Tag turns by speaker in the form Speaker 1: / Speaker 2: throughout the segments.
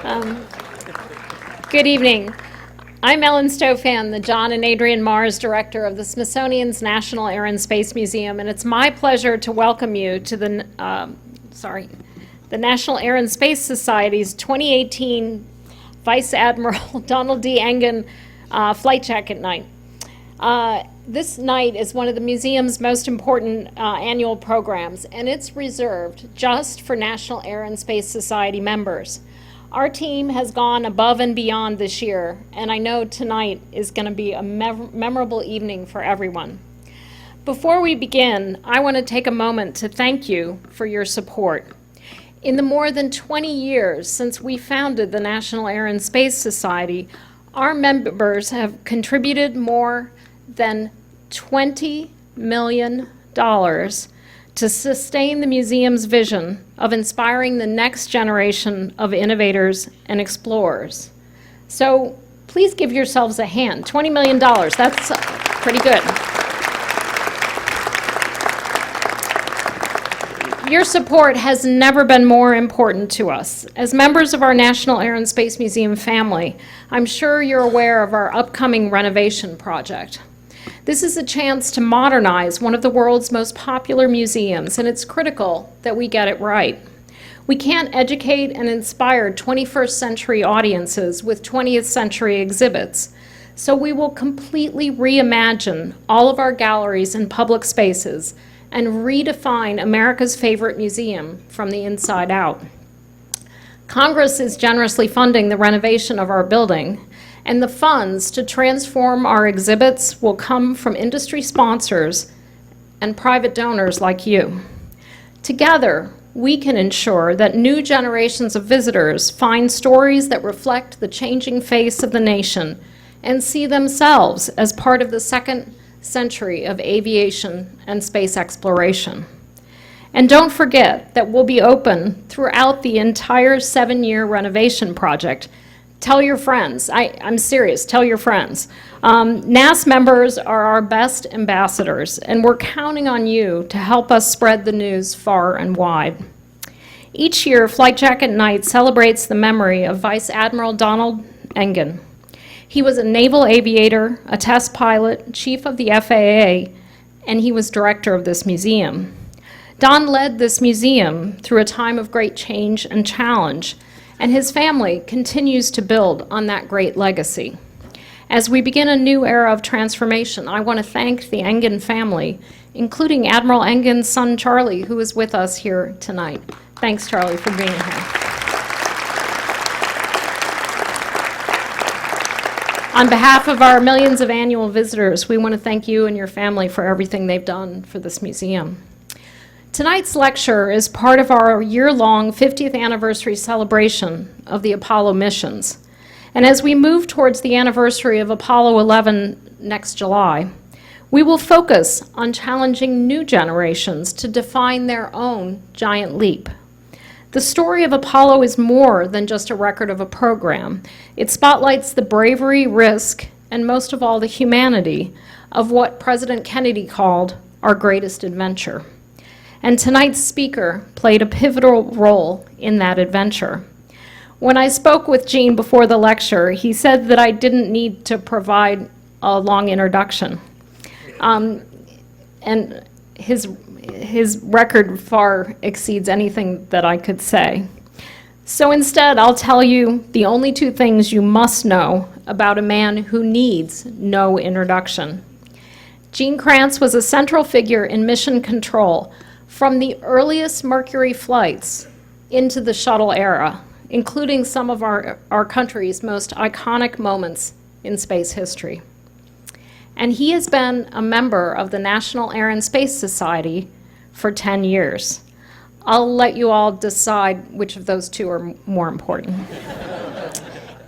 Speaker 1: Um, Good evening. I'm Ellen Stofan, the John and Adrian Mars Director of the Smithsonian's National Air and Space Museum, and it's my pleasure to welcome you to the National Air and Space Society's 2018 Vice Admiral Donald D. Engen Flight Jacket Night. This night is one of the museum's most important annual programs, and it's reserved just for National Air and Space Society members. Our team has gone above and beyond this year, and I know tonight is going to be a memorable evening for everyone. Before we begin, I want to take a moment to thank you for your support. In the more than 20 years since we founded the National Air and Space Society, our members have contributed more than $20 million to sustain the museum's vision of inspiring the next generation of innovators and explorers. So please give yourselves a hand. $20 million, that's pretty good. Your support has never been more important to us. As members of our National Air and Space Museum family, I'm sure you're aware of our upcoming renovation project. This is a chance to modernize one of the world's most popular museums, and it's critical that we get it right. We can't educate and inspire 21st century audiences with 20th century exhibits, so we will completely reimagine all of our galleries and public spaces and redefine America's favorite museum from the inside out. Congress is generously funding the renovation of our building, and the funds to transform our exhibits will come from industry sponsors and private donors like you. Together, we can ensure that new generations of visitors find stories that reflect the changing face of the nation and see themselves as part of the second century of aviation and space exploration. And don't forget that we'll be open throughout the entire 7-year renovation project. Tell your friends. I'm serious. Tell your friends. NAS members are our best ambassadors, and we're counting on you to help us spread the news far and wide. Each year, Flight Jacket Night celebrates the memory of Vice Admiral Donald Engen. He was a naval aviator, a test pilot, chief of the FAA, and he was director of this museum. Don led this museum through a time of great change and challenge, and his family continues to build on that great legacy. As we begin a new era of transformation, I want to thank the Engen family, including Admiral Engen's son, Charlie, who is with us here tonight. Thanks, Charlie, for being here. On behalf of our millions of annual visitors, we want to thank you and your family for everything they've done for this museum. Tonight's lecture is part of our year-long 50th anniversary celebration of the Apollo missions. And as we move towards the anniversary of Apollo 11 next July, we will focus on challenging new generations to define their own giant leap. The story of Apollo is more than just a record of a program. It spotlights the bravery, risk, and most of all, the humanity of what President Kennedy called our greatest adventure. And tonight's speaker played a pivotal role in that adventure. When I spoke with Gene before the lecture, he said that I didn't need to provide a long introduction. And his record far exceeds anything that I could say. So instead, I'll tell you the only 2 things you must know about a man who needs no introduction. Eugene Kranz was a central figure in mission control from the earliest Mercury flights into the shuttle era, including some of our country's most iconic moments in space history. And he has been a member of the National Air and Space Society for 10 years. I'll let you all decide which of those 2 are more important.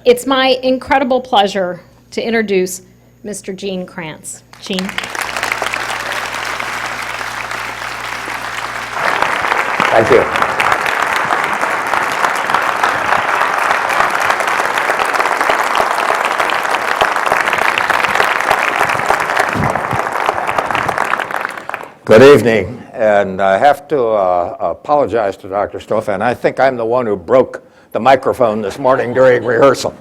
Speaker 1: It's my incredible pleasure to introduce Mr. Eugene Kranz. Gene.
Speaker 2: Thank you. Good evening, and I have to apologize to Dr. Stofan. I think I'm the one who broke
Speaker 3: the microphone this morning during rehearsal.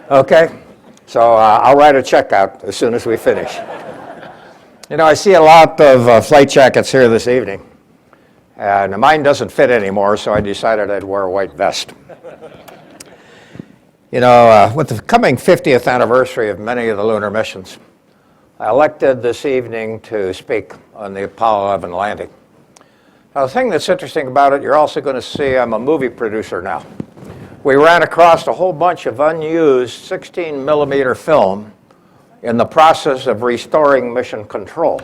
Speaker 3: Okay? So I'll write a check out as soon as we finish. You know, I see a lot of flight jackets here this evening, and mine doesn't fit anymore, so I decided I'd wear a white vest. You know, with the coming 50th anniversary of many of the lunar missions, I elected this evening to speak on the Apollo 11 landing. Now, the thing that's interesting about it, you're also going to see I'm a movie producer now. We ran across a whole bunch of unused 16 millimeter film in the process of restoring mission control.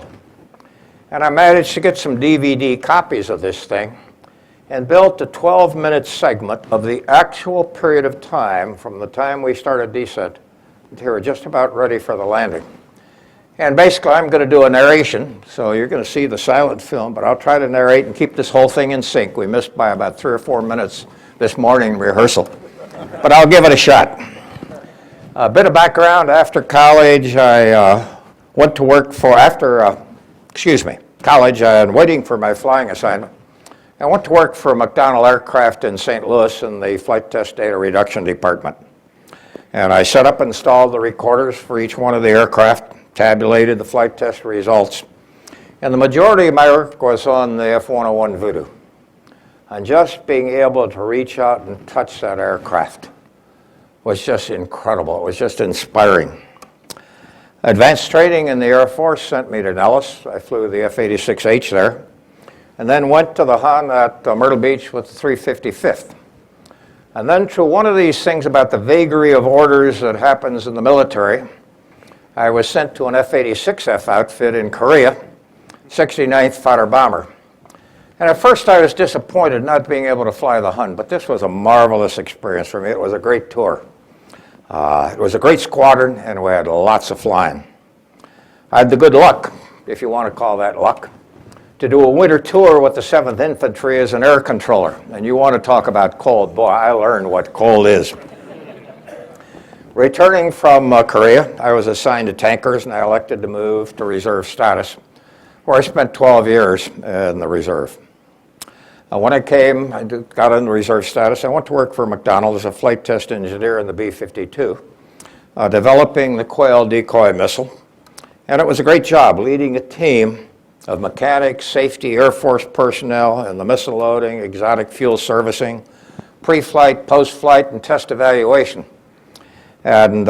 Speaker 3: And I managed to get some DVD copies of this thing and built a 12-minute segment of the actual period of time from the time we started descent until we were just about ready for the landing. And basically, I'm going to do a narration, so you're going to see the silent film, but I'll try to narrate and keep this whole thing in sync. We missed by about 3 or 4 minutes this morning in rehearsal, but I'll give it a shot. A bit of background: after college, I went to work for, college, and waiting for my flying assignment. I went to work for McDonnell Aircraft in St. Louis in the Flight Test Data Reduction Department. And I set up and installed the recorders for each one of the aircraft, tabulated the flight test results. And the majority of my work was on the F-101 Voodoo. And just being able to reach out and touch that aircraft was just incredible. It was just inspiring. Advanced training in the Air Force sent me to Nellis. I flew the F-86H there, and then went to the Hun at Myrtle Beach with the 355th. And then through one of these things about the vagary of orders that happens in the military, I was sent to an F-86F outfit in Korea, 69th Fighter Bomber. And at first I was disappointed not being able to fly the Hun, but this was a marvelous experience for me. It was a great tour. It was a great squadron, and we had lots of flying. I had the good luck, if you want to call that luck, to do a winter tour with the 7th Infantry as an air controller. And you want to talk about cold. Boy, I learned what cold is. Returning from Korea, I was assigned to tankers, and I elected to move to reserve status, where I spent 12 years in the reserve. When I got in reserve status, I went to work for McDonnell as a flight test engineer in the B-52, developing the Quail decoy missile. And it was a great job leading a team of mechanics, safety, Air Force personnel, and the missile loading, exotic fuel servicing, pre-flight, post-flight, and test evaluation. And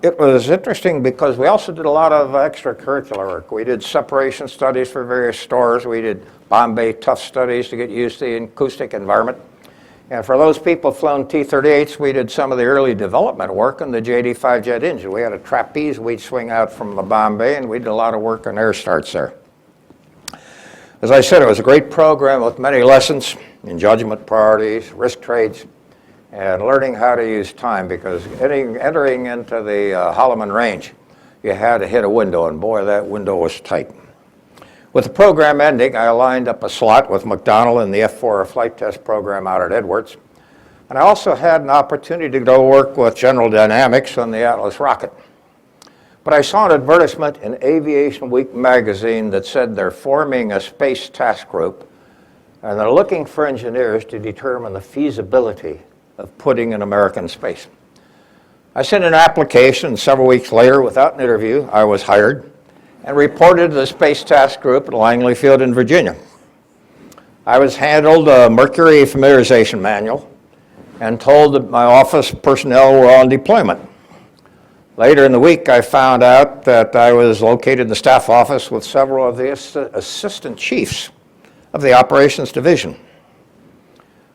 Speaker 3: it was interesting because we also did a lot of extracurricular work. We did separation studies for various stores. We did Bombay tough studies to get used to the acoustic environment. And for those people flown T-38s, we did some of the early development work on the JD-5 jet engine. We had a trapeze we'd swing out from the Bombay, and we did a lot of work on air starts there. As I said, it was a great program with many lessons in judgment, priorities, risk trades, and learning how to use time, because entering into the Holloman range, you had to hit a window, and boy, that window was tight. With the program ending, I lined up a slot with McDonnell in the F-4 flight test program out at Edwards, and I also had an opportunity to go work with General Dynamics on the Atlas rocket. But I saw an advertisement in Aviation Week magazine that said they're forming a space task group, and they're looking for engineers to determine the feasibility of putting an American in space. I sent an application, and several weeks later, without an interview, I was hired and reported to the Space Task Group at Langley Field in Virginia. I was handled a Mercury familiarization manual and told that my office personnel were on deployment. Later in the week, I found out that I was located in the staff office with several of the assistant chiefs of the operations division.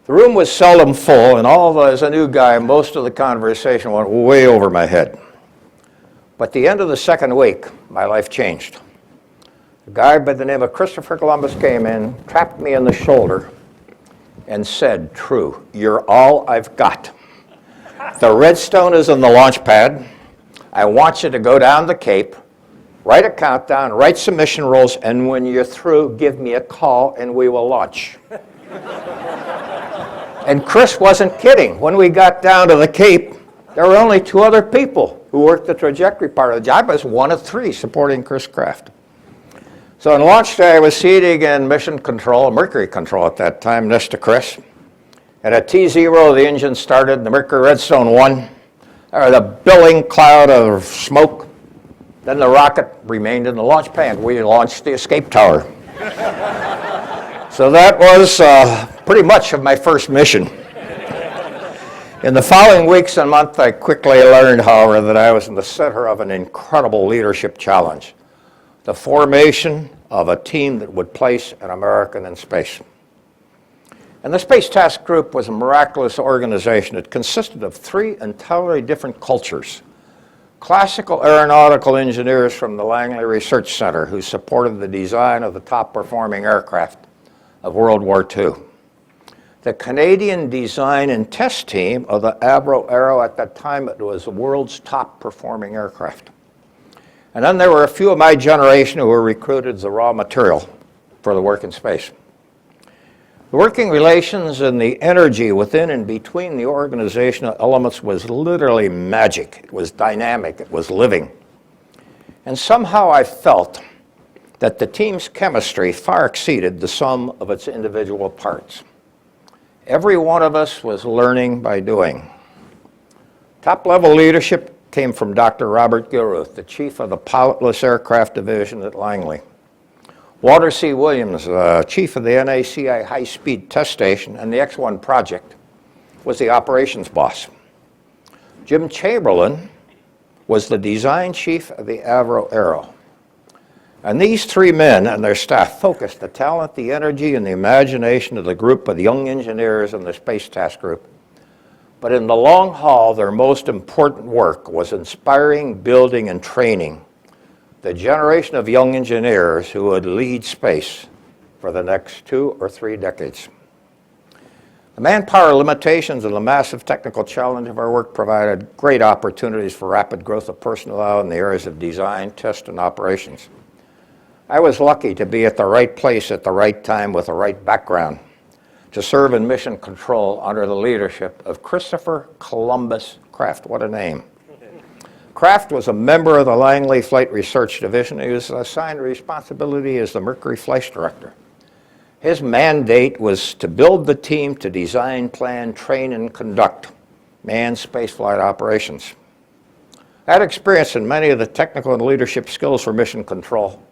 Speaker 3: The room was seldom full, and although as a new guy, most of the conversation went way over my head. But at the end of the second week, my life changed. A guy by the name of Christopher Columbus came in, tapped me on the shoulder, and said, "True, you're all I've got. The redstone is on the launch pad. I want you to go down the Cape, write a countdown, write some mission rules, and when you're through, give me a call and we will launch." And Chris wasn't kidding. When we got down to the Cape, there were only 2 other people who worked the trajectory part of the job. I was one of 3 supporting Chris Kraft. So on launch day, I was seating in mission control, Mercury control at that time, next to Chris. And at T0, the engine started, the Mercury Redstone 1, the billowing cloud of smoke. Then the rocket remained in the launch pad. We launched the escape tower. So that was pretty much of my first mission. In the following weeks and months, I quickly learned, however, that I was in the center of an incredible leadership challenge, the formation of a team that would place an American in space. And the Space Task Group was a miraculous organization. It consisted of 3 entirely different cultures. Classical aeronautical engineers from the Langley Research Center who supported the design of the top-performing aircraft of World War II. The Canadian design and test team of the Avro Aero. At that time, it was the world's top-performing aircraft. And then there were a few of my generation who were recruited as the raw material for the work in space. The working relations and the energy within and between the organizational elements was literally magic. It was dynamic. It was living. And somehow I felt that the team's chemistry far exceeded the sum of its individual parts. Every one of us was learning by doing. Top-level leadership came from Dr. Robert Gilruth, the chief of the pilotless aircraft division at Langley. Walter C. Williams, chief of the NACI high-speed test station and the X-1 project, was the operations boss. Jim Chamberlain was the design chief of the Avro Aero. And these 3 men and their staff focused the talent, the energy, and the imagination of the group of young engineers in the Space Task Group. But in the long haul, their most important work was inspiring, building, and training the generation of young engineers who would lead space for the next 2 or 3 decades. The manpower limitations and the massive technical challenge of our work provided great opportunities for rapid growth of personnel in the areas of design, test, and operations. I was lucky to be at the right place at the right time with the right background to serve in mission control under the leadership of Christopher Columbus Kraft. What a name. Kraft was a member of the Langley Flight Research Division. He was assigned responsibility as the Mercury Flight Director. His mandate was to build the team to design, plan, train, and conduct manned spaceflight operations. I had experience in many of the technical and leadership skills for mission control.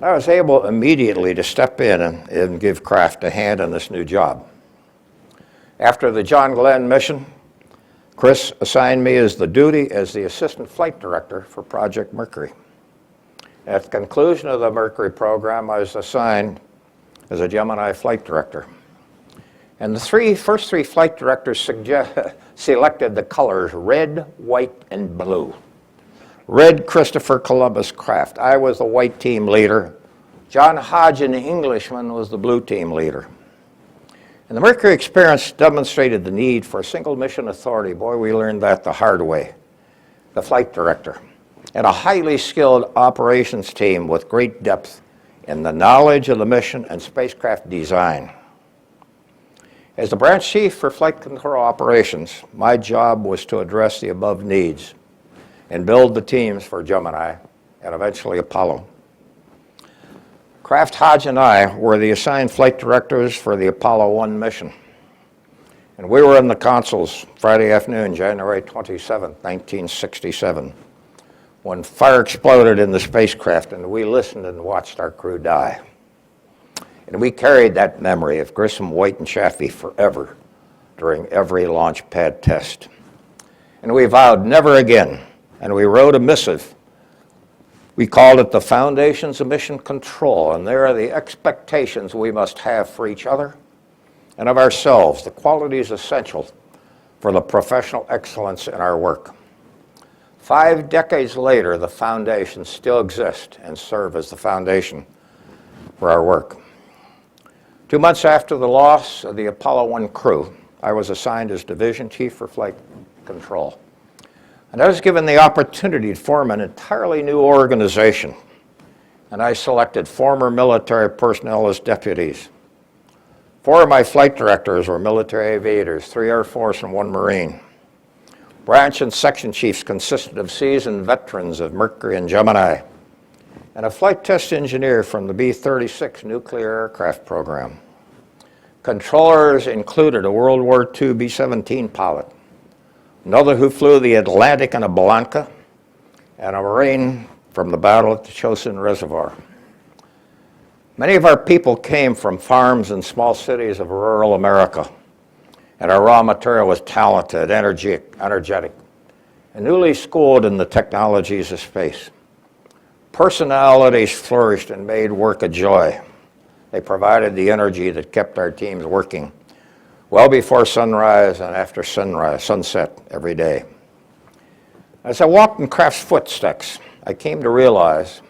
Speaker 3: I was able immediately to step in and give Kraft a hand on this new job. After the John Glenn mission, Chris assigned me as the Assistant Flight Director for Project Mercury. At the conclusion of the Mercury program, I was assigned as a Gemini Flight Director. And the first three flight directors selected the colors red, white, and blue. Red, Christopher Columbus Kraft. I was the white team leader. John Hodgin, the Englishman, was the blue team leader. And the Mercury experience demonstrated the need for a single mission authority. Boy, we learned that the hard way. The flight director. And a highly skilled operations team with great depth in the knowledge of the mission and spacecraft design. As the branch chief for flight control operations, my job was to address the above needs and build the teams for Gemini and eventually Apollo. Kraft, Hodge, and I were the assigned flight directors for the Apollo 1 mission. And we were in the consoles Friday afternoon, January 27, 1967, when fire exploded in the spacecraft and we listened and watched our crew die. And we carried that memory of Grissom, White, and Chaffee forever during every launch pad test. And we vowed never again, and we wrote a missive. We called it the Foundations of Mission Control, and there are the expectations we must have for each other and of ourselves, the qualities essential for the professional excellence in our work. 5 decades later, the foundations still exist and serve as the foundation for our work. 2 months after the loss of the Apollo 1 crew, I was assigned as Division Chief for Flight Control. And I was given the opportunity to form an entirely new organization. And I selected former military personnel as deputies. 4 of my flight directors were military aviators, 3 Air Force and 1 Marine. Branch and section chiefs consisted of seasoned veterans of Mercury and Gemini, and a flight test engineer from the B-36 nuclear aircraft program. Controllers included a World War II B-17 pilot, another who flew the Atlantic in a Blanca, and a Marine from the battle at the Chosin Reservoir. Many of our people came from farms and small cities of rural America, and our raw material was talented, energetic, and newly schooled in the technologies of space. Personalities flourished and made work a joy. They provided the energy that kept our teams working well before sunrise and after sunset every day. As I walked in Kraft's footsteps, I came to realize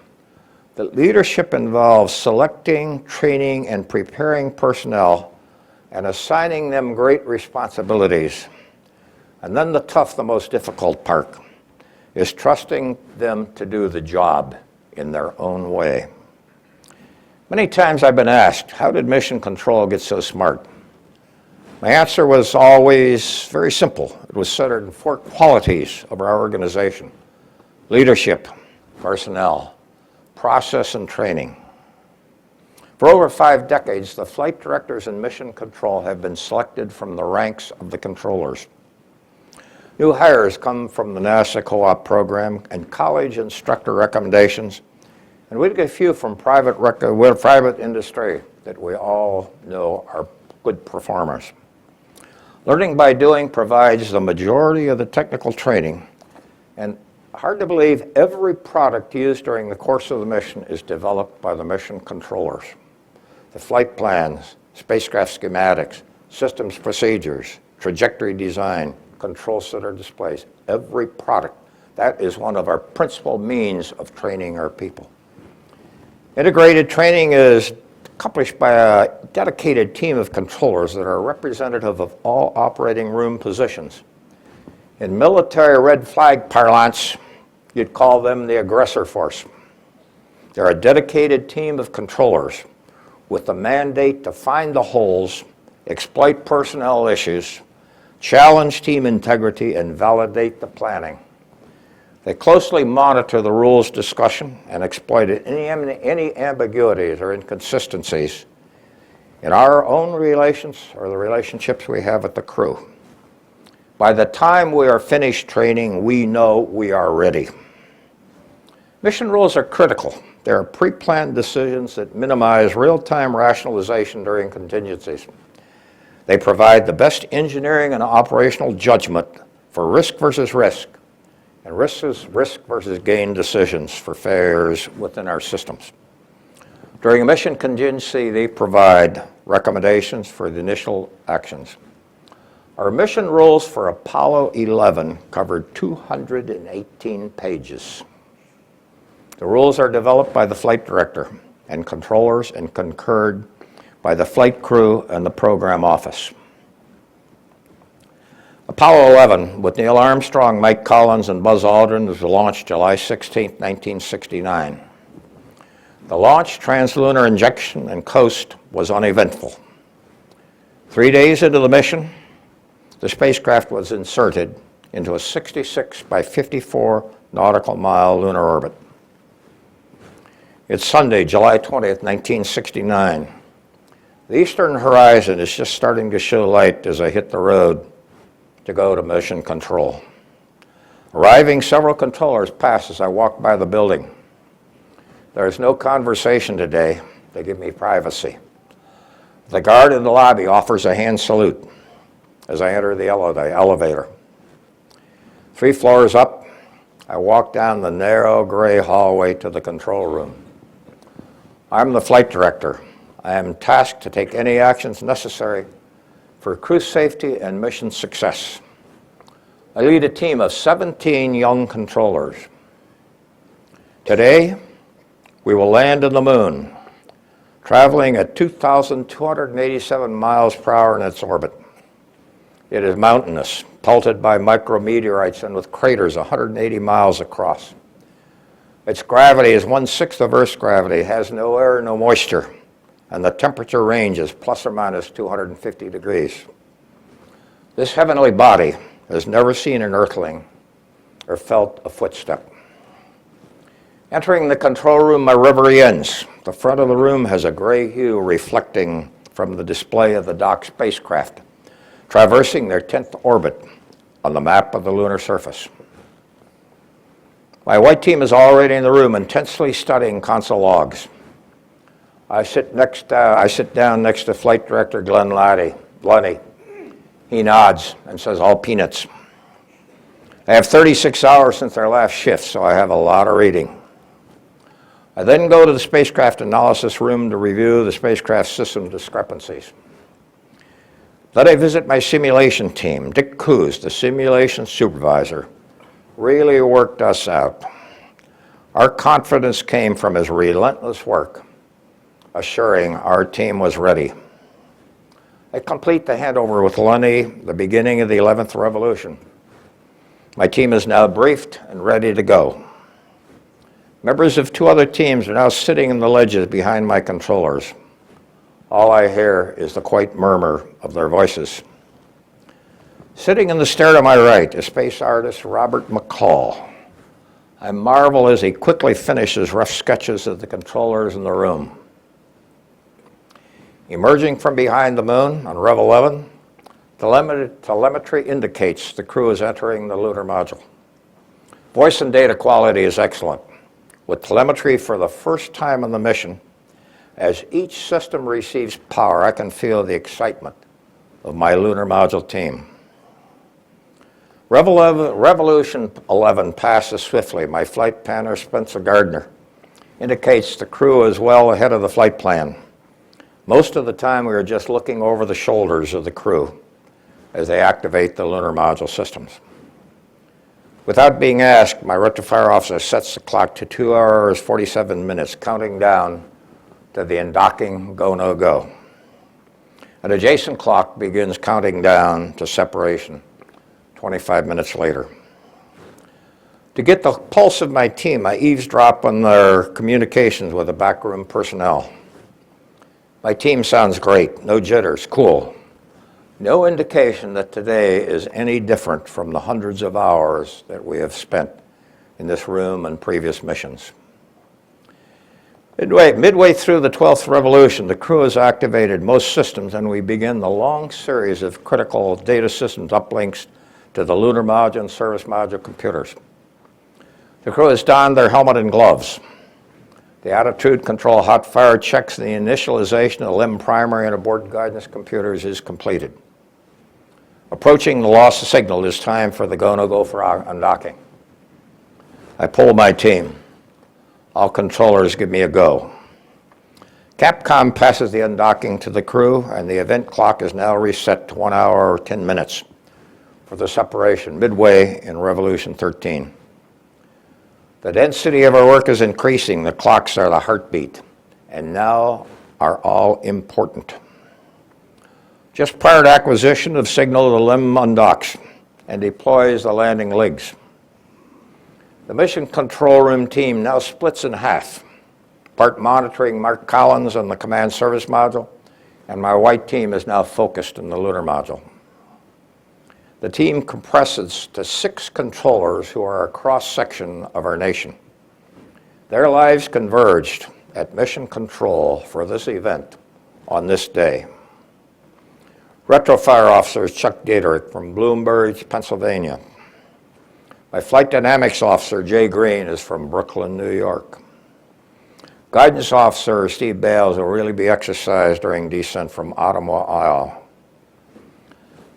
Speaker 3: that leadership involves selecting, training, and preparing personnel and assigning them great responsibilities. And then the most difficult part is trusting them to do the job in their own way. Many times I've been asked, how did Mission Control get so smart? My answer was always very simple. It was centered in 4 qualities of our organization: leadership, personnel, process, and training. For over 5 decades, the flight directors in Mission Control have been selected from the ranks of the controllers. New hires come from the NASA co-op program and college instructor recommendations, and we get a few from private industry that we all know are good performers. Learning by doing provides the majority of the technical training, and hard to believe, every product used during the course of the mission is developed by the mission controllers. The flight plans, spacecraft schematics, systems procedures, trajectory design, control center displays, every product. That is one of our principal means of training our people. Integrated training is accomplished by a dedicated team of controllers that are representative of all operating room positions. In military red flag parlance, you'd call them the aggressor force. They're a dedicated team of controllers with the mandate to find the holes, exploit personnel issues, challenge team integrity, and validate the planning. They closely monitor the rules discussion and exploit any ambiguities or inconsistencies in our own relations or the relationships we have with the crew. By the time we are finished training, we know we are ready. Mission rules are critical. They are pre-planned decisions that minimize real-time rationalization during contingencies. They provide the best engineering and operational judgment for risk versus risk, and risk versus gain decisions for failures within our systems. During a mission contingency, they provide recommendations for the initial actions. Our mission rules for Apollo 11 covered 218 pages. The rules are developed by the flight director and controllers and concurred by the flight crew and the program office. Apollo 11, with Neil Armstrong, Mike Collins, and Buzz Aldrin, was launched July 16, 1969. The launch, translunar injection, and coast was uneventful. 3 days into the mission, the spacecraft was inserted into a 66 by 54 nautical mile lunar orbit. It's Sunday, July 20th, 1969. The eastern horizon is just starting to show light as I hit the road to go to mission control. Arriving, several controllers pass as I walk by the building. There is no conversation today. They give me privacy. The guard in the lobby offers a hand salute as I enter the elevator. 3 floors up, I walk down the narrow gray hallway to the control room. I'm the flight director. I am tasked to take any actions necessary for crew safety and mission success. I lead a team of 17 young controllers. Today, we will land on the moon, traveling at 2,287 miles per hour in its orbit. It is mountainous, pelted by micrometeorites and with craters 180 miles across. Its gravity is 1/6 of Earth's gravity, has no air, no moisture, and the temperature range is plus or minus 250 degrees. This heavenly body has never seen an earthling or felt a footstep. Entering the control room, my reverie ends. The front of the room has a gray hue reflecting from the display of the docked spacecraft, traversing their 10th orbit on the map of the lunar surface. My white team is already in the room intensely studying console logs. I sit down next to Flight Director Glenn Lunny. He nods and says, all peanuts. I have 36 hours since our last shift, so I have a lot of reading. I then go to the spacecraft analysis room to review the spacecraft system discrepancies. Then I visit my simulation team. Dick Coos, the simulation supervisor, really worked us out. Our confidence came from his relentless work, assuring our team was ready. I complete the handover with Lunny, the beginning of the 11th revolution. My team is now briefed and ready to go. Members of 2 other teams are now sitting in the ledges behind my controllers. All I hear is the quiet murmur of their voices. Sitting in the stair to my right is space artist Robert McCall. I marvel as he quickly finishes rough sketches of the controllers in the room. Emerging from behind the moon on Rev 11, telemetry indicates the crew is entering the lunar module. Voice and data quality is excellent. With telemetry for the first time on the mission, as each system receives power, I can feel the excitement of my lunar module team. Revolution 11 passes swiftly. My flight planner, Spencer Gardner, indicates the crew is well ahead of the flight plan. Most of the time, we are just looking over the shoulders of the crew as they activate the lunar module systems. Without being asked, my rectifier officer sets the clock to 2 hours, 47 minutes, counting down to the undocking go-no-go. An adjacent clock begins counting down to separation 25 minutes later. To get the pulse of my team, I eavesdrop on their communications with the backroom personnel. My team sounds great, no jitters, cool. No indication that today is any different from the hundreds of hours that we have spent in this room and previous missions. Midway through the 12th revolution, the crew has activated most systems, and we begin the long series of critical data systems uplinks to the lunar module and service module computers. The crew has donned their helmet and gloves. The attitude control hot fire checks and the initialization of the LIM primary and abort guidance computers is completed. Approaching the loss of signal, it is time for the go-no-go for undocking. I pull my team. All controllers give me a go. Capcom passes the undocking to the crew, and the event clock is now reset to 1 hour, 10 minutes for the separation midway in Revolution 13. The density of our work is increasing. The clocks are the heartbeat, and now are all important. Just prior to acquisition of signal, the LIM undocks and deploys the landing legs. The mission control room team now splits in half, part monitoring Mark Collins on the command service module, and my white team is now focused on the lunar module. The team compresses to 6 controllers who are a cross-section of our nation. Their lives converged at mission control for this event on this day. Retrofire officer is Chuck Dieterich from Bloomsbury, Pennsylvania. My flight dynamics officer, Jay Green, is from Brooklyn, New York. Guidance officer, Steve Bales, will really be exercised during descent from Ottawa, Iowa.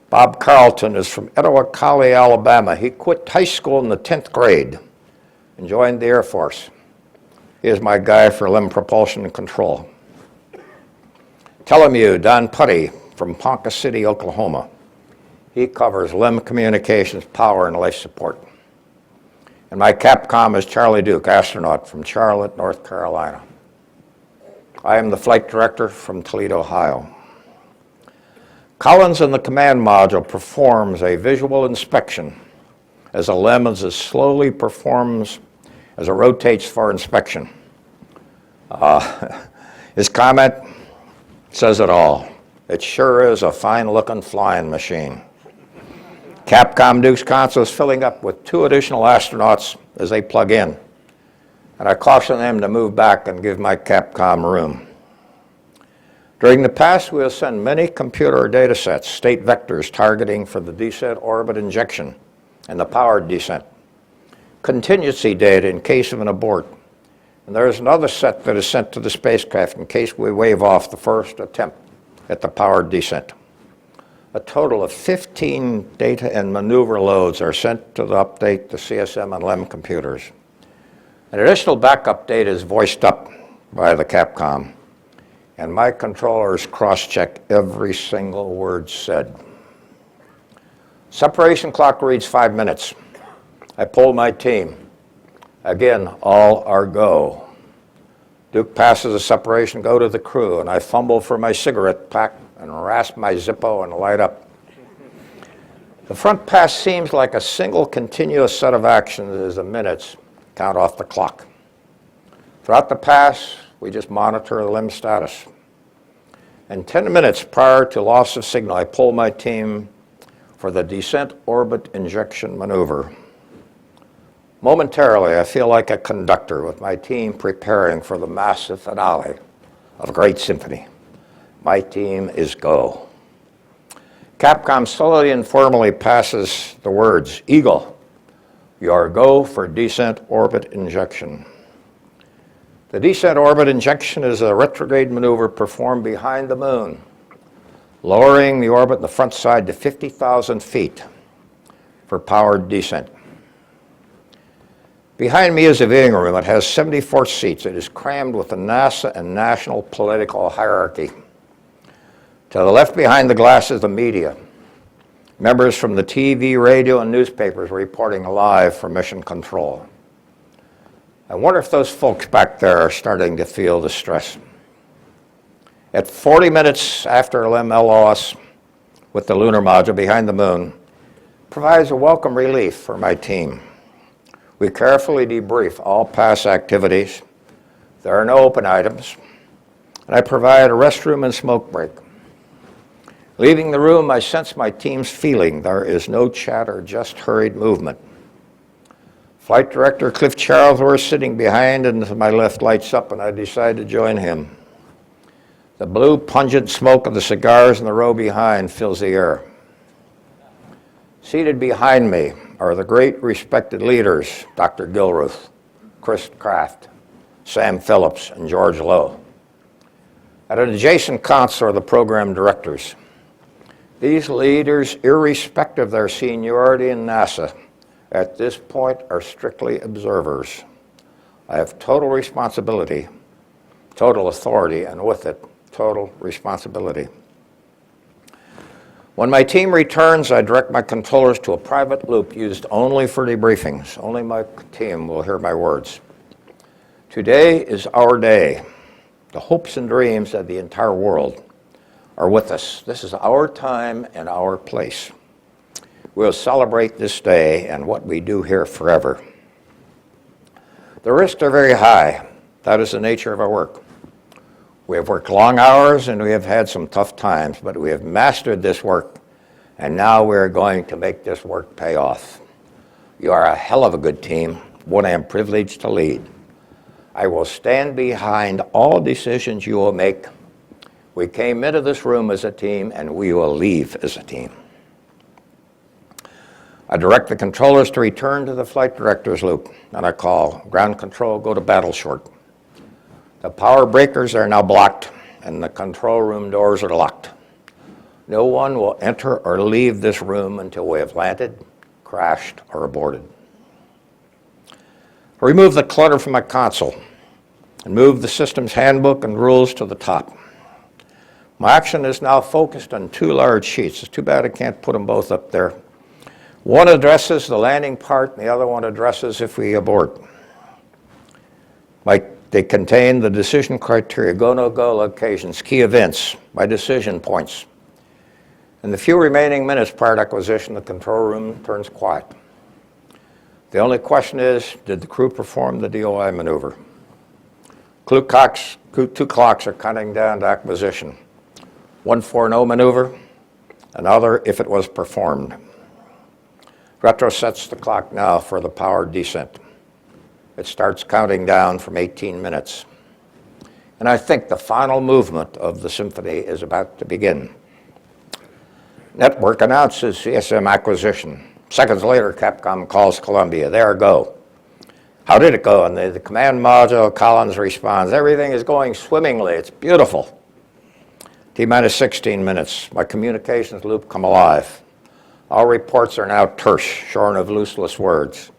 Speaker 3: Bob Carlton is from Etowah, Alabama. He quit high school in the 10th grade and joined the Air Force. He is my guy for LIM propulsion and control. Telemu, Don Putty from Ponca City, Oklahoma. He covers LIM communications, power, and life support. And my Capcom is Charlie Duke, astronaut from Charlotte, North Carolina. I am the flight director from Toledo, Ohio. Collins in the command module performs a visual inspection as the LIM slowly performs as it rotates for inspection. His comment says it all. It sure is a fine-looking flying machine. Capcom Duke's console is filling up with 2 additional astronauts as they plug in, and I caution them to move back and give my Capcom room. During the past, we'll send many computer data sets, state vectors targeting for the descent orbit injection and the powered descent, contingency data in case of an abort, and there is another set that is sent to the spacecraft in case we wave off the first attempt at the powered descent. A total of 15 data and maneuver loads are sent to update the CSM and LEM computers. An additional backup data is voiced up by the Capcom, and my controllers cross-check every single word said. Separation clock reads 5 minutes. I pull my team. Again, all are go. Duke passes the separation go to the crew, and I fumble for my cigarette pack and rasp my Zippo and light up. The front pass seems like a single continuous set of actions as the minutes count off the clock. Throughout the pass, we just monitor the LEM status. And 10 minutes prior to loss of signal, I pull my team for the descent orbit injection maneuver. Momentarily, I feel like a conductor with my team preparing for the massive finale of a great symphony. My team is go. Capcom slowly and formally passes the words, Eagle, you are go for descent orbit injection. The descent orbit injection is a retrograde maneuver performed behind the moon, lowering the orbit on the front side to 50,000 feet for powered descent. Behind me is a viewing room. It has 74 seats. It is crammed with the NASA and national political hierarchy. To the left behind the glass is the media. Members from the TV, radio, and newspapers reporting live from mission control. I wonder if those folks back there are starting to feel the stress. At 40 minutes after LEM LOS with the lunar module behind the moon, provides a welcome relief for my team. We carefully debrief all past activities. There are no open items. And I provide a restroom and smoke break. Leaving the room, I sense my team's feeling. There is no chatter, just hurried movement. Flight Director Cliff Charlesworth sitting behind and to my left lights up, and I decide to join him. The blue, pungent smoke of the cigars in the row behind fills the air. Seated behind me are the great respected leaders, Dr. Gilruth, Chris Kraft, Sam Phillips, and George Lowe. At an adjacent console are the program directors. These leaders, irrespective of their seniority in NASA, at this point are strictly observers. I have total responsibility, total authority, and with it, total responsibility. When my team returns, I direct my controllers to a private loop used only for debriefings. Only my team will hear my words. Today is our day. The hopes and dreams of the entire world are with us. This is our time and our place. We'll celebrate this day and what we do here forever. The risks are very high. That is the nature of our work. We have worked long hours and we have had some tough times, but we have mastered this work, and now we're going to make this work pay off. You are a hell of a good team, one I am privileged to lead. I will stand behind all decisions you will make. We came into this room as a team, and we will leave as a team. I direct the controllers to return to the flight director's loop, and I call, ground control, go to battle short. The power breakers are now blocked, and the control room doors are locked. No one will enter or leave this room until we have landed, crashed, or aborted. Remove the clutter from my console and move the system's handbook and rules to the top. My action is now focused on two large sheets. It's too bad I can't put them both up there. One addresses the landing part, and the other one addresses if we abort. They contain the decision criteria, go, no-go locations, key events, my decision points. In the few remaining minutes prior to acquisition, the control room turns quiet. The only question is, did the crew perform the DOI maneuver? Two clocks are counting down to acquisition. One for no maneuver, another if it was performed. Retro sets the clock now for the powered descent. It starts counting down from 18 minutes. And I think the final movement of the symphony is about to begin. Network announces CSM acquisition. Seconds later, Capcom calls Columbia. There, go. How did it go? And the command module, Collins responds, everything is going swimmingly. It's beautiful. T-minus 16 minutes. My communications loop come alive. All reports are now terse, shorn of useless words.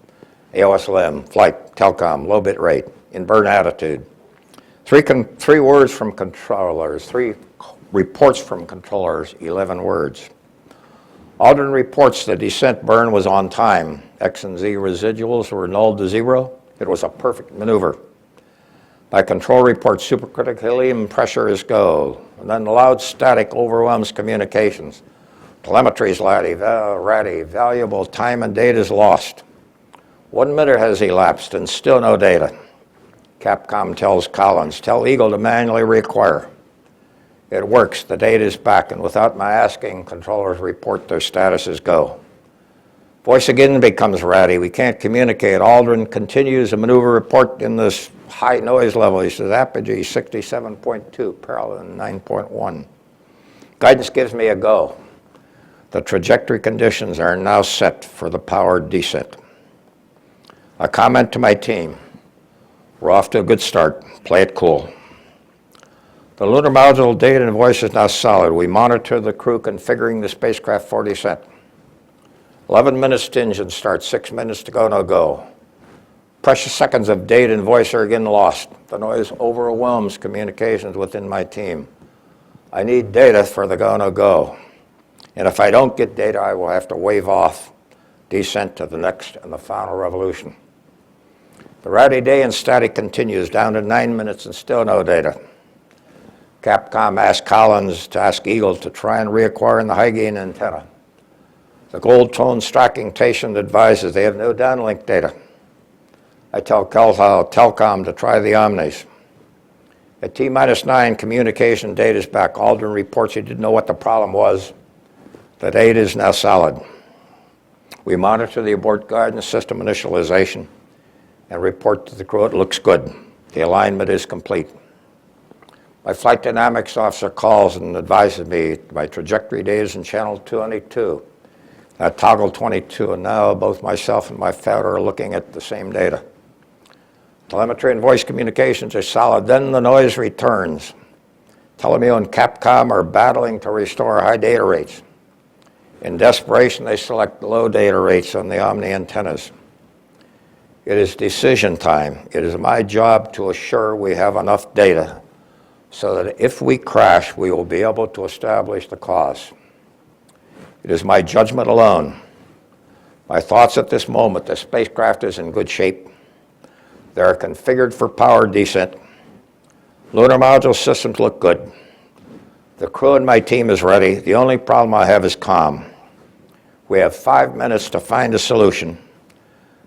Speaker 3: AOSLM, flight, telecom, low bit rate, in burn attitude. Three words from controllers, 3 reports from controllers, 11 words. Aldrin reports the descent burn was on time. X and Z residuals were null to 0. It was a perfect maneuver. My control report, supercritical helium pressure is go. And then loud static overwhelms communications. Telemetry is ratty, valuable time and data is lost. 1 minute has elapsed and still no data. Capcom tells Collins, tell Eagle to manually reacquire. It works, the data is back, and without my asking, controllers report their status as go. Voice again becomes ratty, we can't communicate. Aldrin continues a maneuver report in this high noise level. He says, apogee 67.2, parallel 9.1. Guidance gives me a go. The trajectory conditions are now set for the powered descent. I comment to my team, we're off to a good start, play it cool. The lunar module data and voice is now solid. We monitor the crew configuring the spacecraft for descent. 11 minutes to engine start, 6 minutes to go, no go. Precious seconds of data and voice are again lost. The noise overwhelms communications within my team. I need data for the go, no go. And if I don't get data, I will have to wave off descent to the next and the final revolution. The ratty day in static continues down to 9 minutes and still no data. Capcom asked Collins to ask Eagle to try and reacquire in the high gain antenna. The gold tone tracking station advises they have no downlink data. I tell Telcom to try the Omnis. At T-minus 9, communication data is back. Aldrin reports he didn't know what the problem was. The data is now solid. We monitor the abort guidance system initialization and report to the crew it looks good. The alignment is complete. My flight dynamics officer calls and advises me my trajectory data is in channel 22. I toggle 22, and now both myself and my founder are looking at the same data. Telemetry and voice communications are solid. Then the noise returns. Telemeo and Capcom are battling to restore high data rates. In desperation, they select low data rates on the Omni antennas. It is decision time. It is my job to assure we have enough data so that if we crash, we will be able to establish the cause. It is my judgment alone. My thoughts at this moment, the spacecraft is in good shape. They are configured for powered descent. Lunar module systems look good. The crew and my team is ready. The only problem I have is calm. We have 5 minutes to find a solution.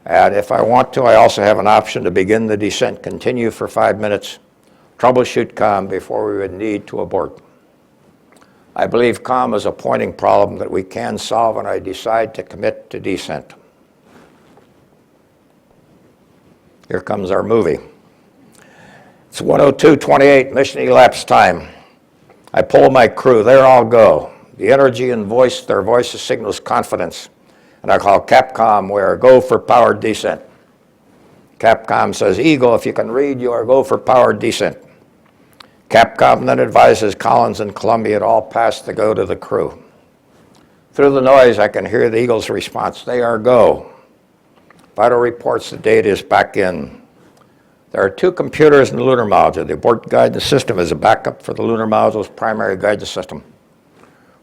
Speaker 3: And if I want to, I also have an option to begin the descent, continue for 5 minutes, troubleshoot COM before we would need to abort. I believe COM is a pointing problem that we can solve when I decide to commit to descent. Here comes our movie. It's 1:02:28, mission elapsed time. I poll my crew, there all go. The energy and voice, their voices signals confidence. And I call Capcom, we are go for powered descent. Capcom says, Eagle, if you can read, you are go for powered descent. Capcom then advises Collins and Columbia to all pass the go to the crew. Through the noise, I can hear the Eagle's response, they are go. Vital reports the data is back in. There are 2 computers in the lunar module. The abort guidance system is a backup for the lunar module's primary guidance system.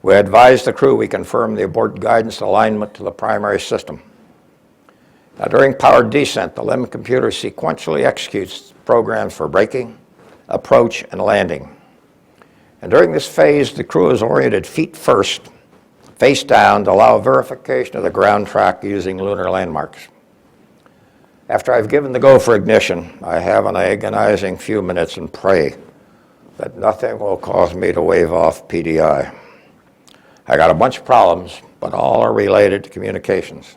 Speaker 3: We advise the crew we confirm the abort guidance alignment to the primary system. Now, during powered descent, the LEM computer sequentially executes programs for braking, approach, and landing. And during this phase, the crew is oriented feet first, face down, to allow verification of the ground track using lunar landmarks. After I've given the go for ignition, I have an agonizing few minutes and pray that nothing will cause me to wave off PDI. I got a bunch of problems, but all are related to communications.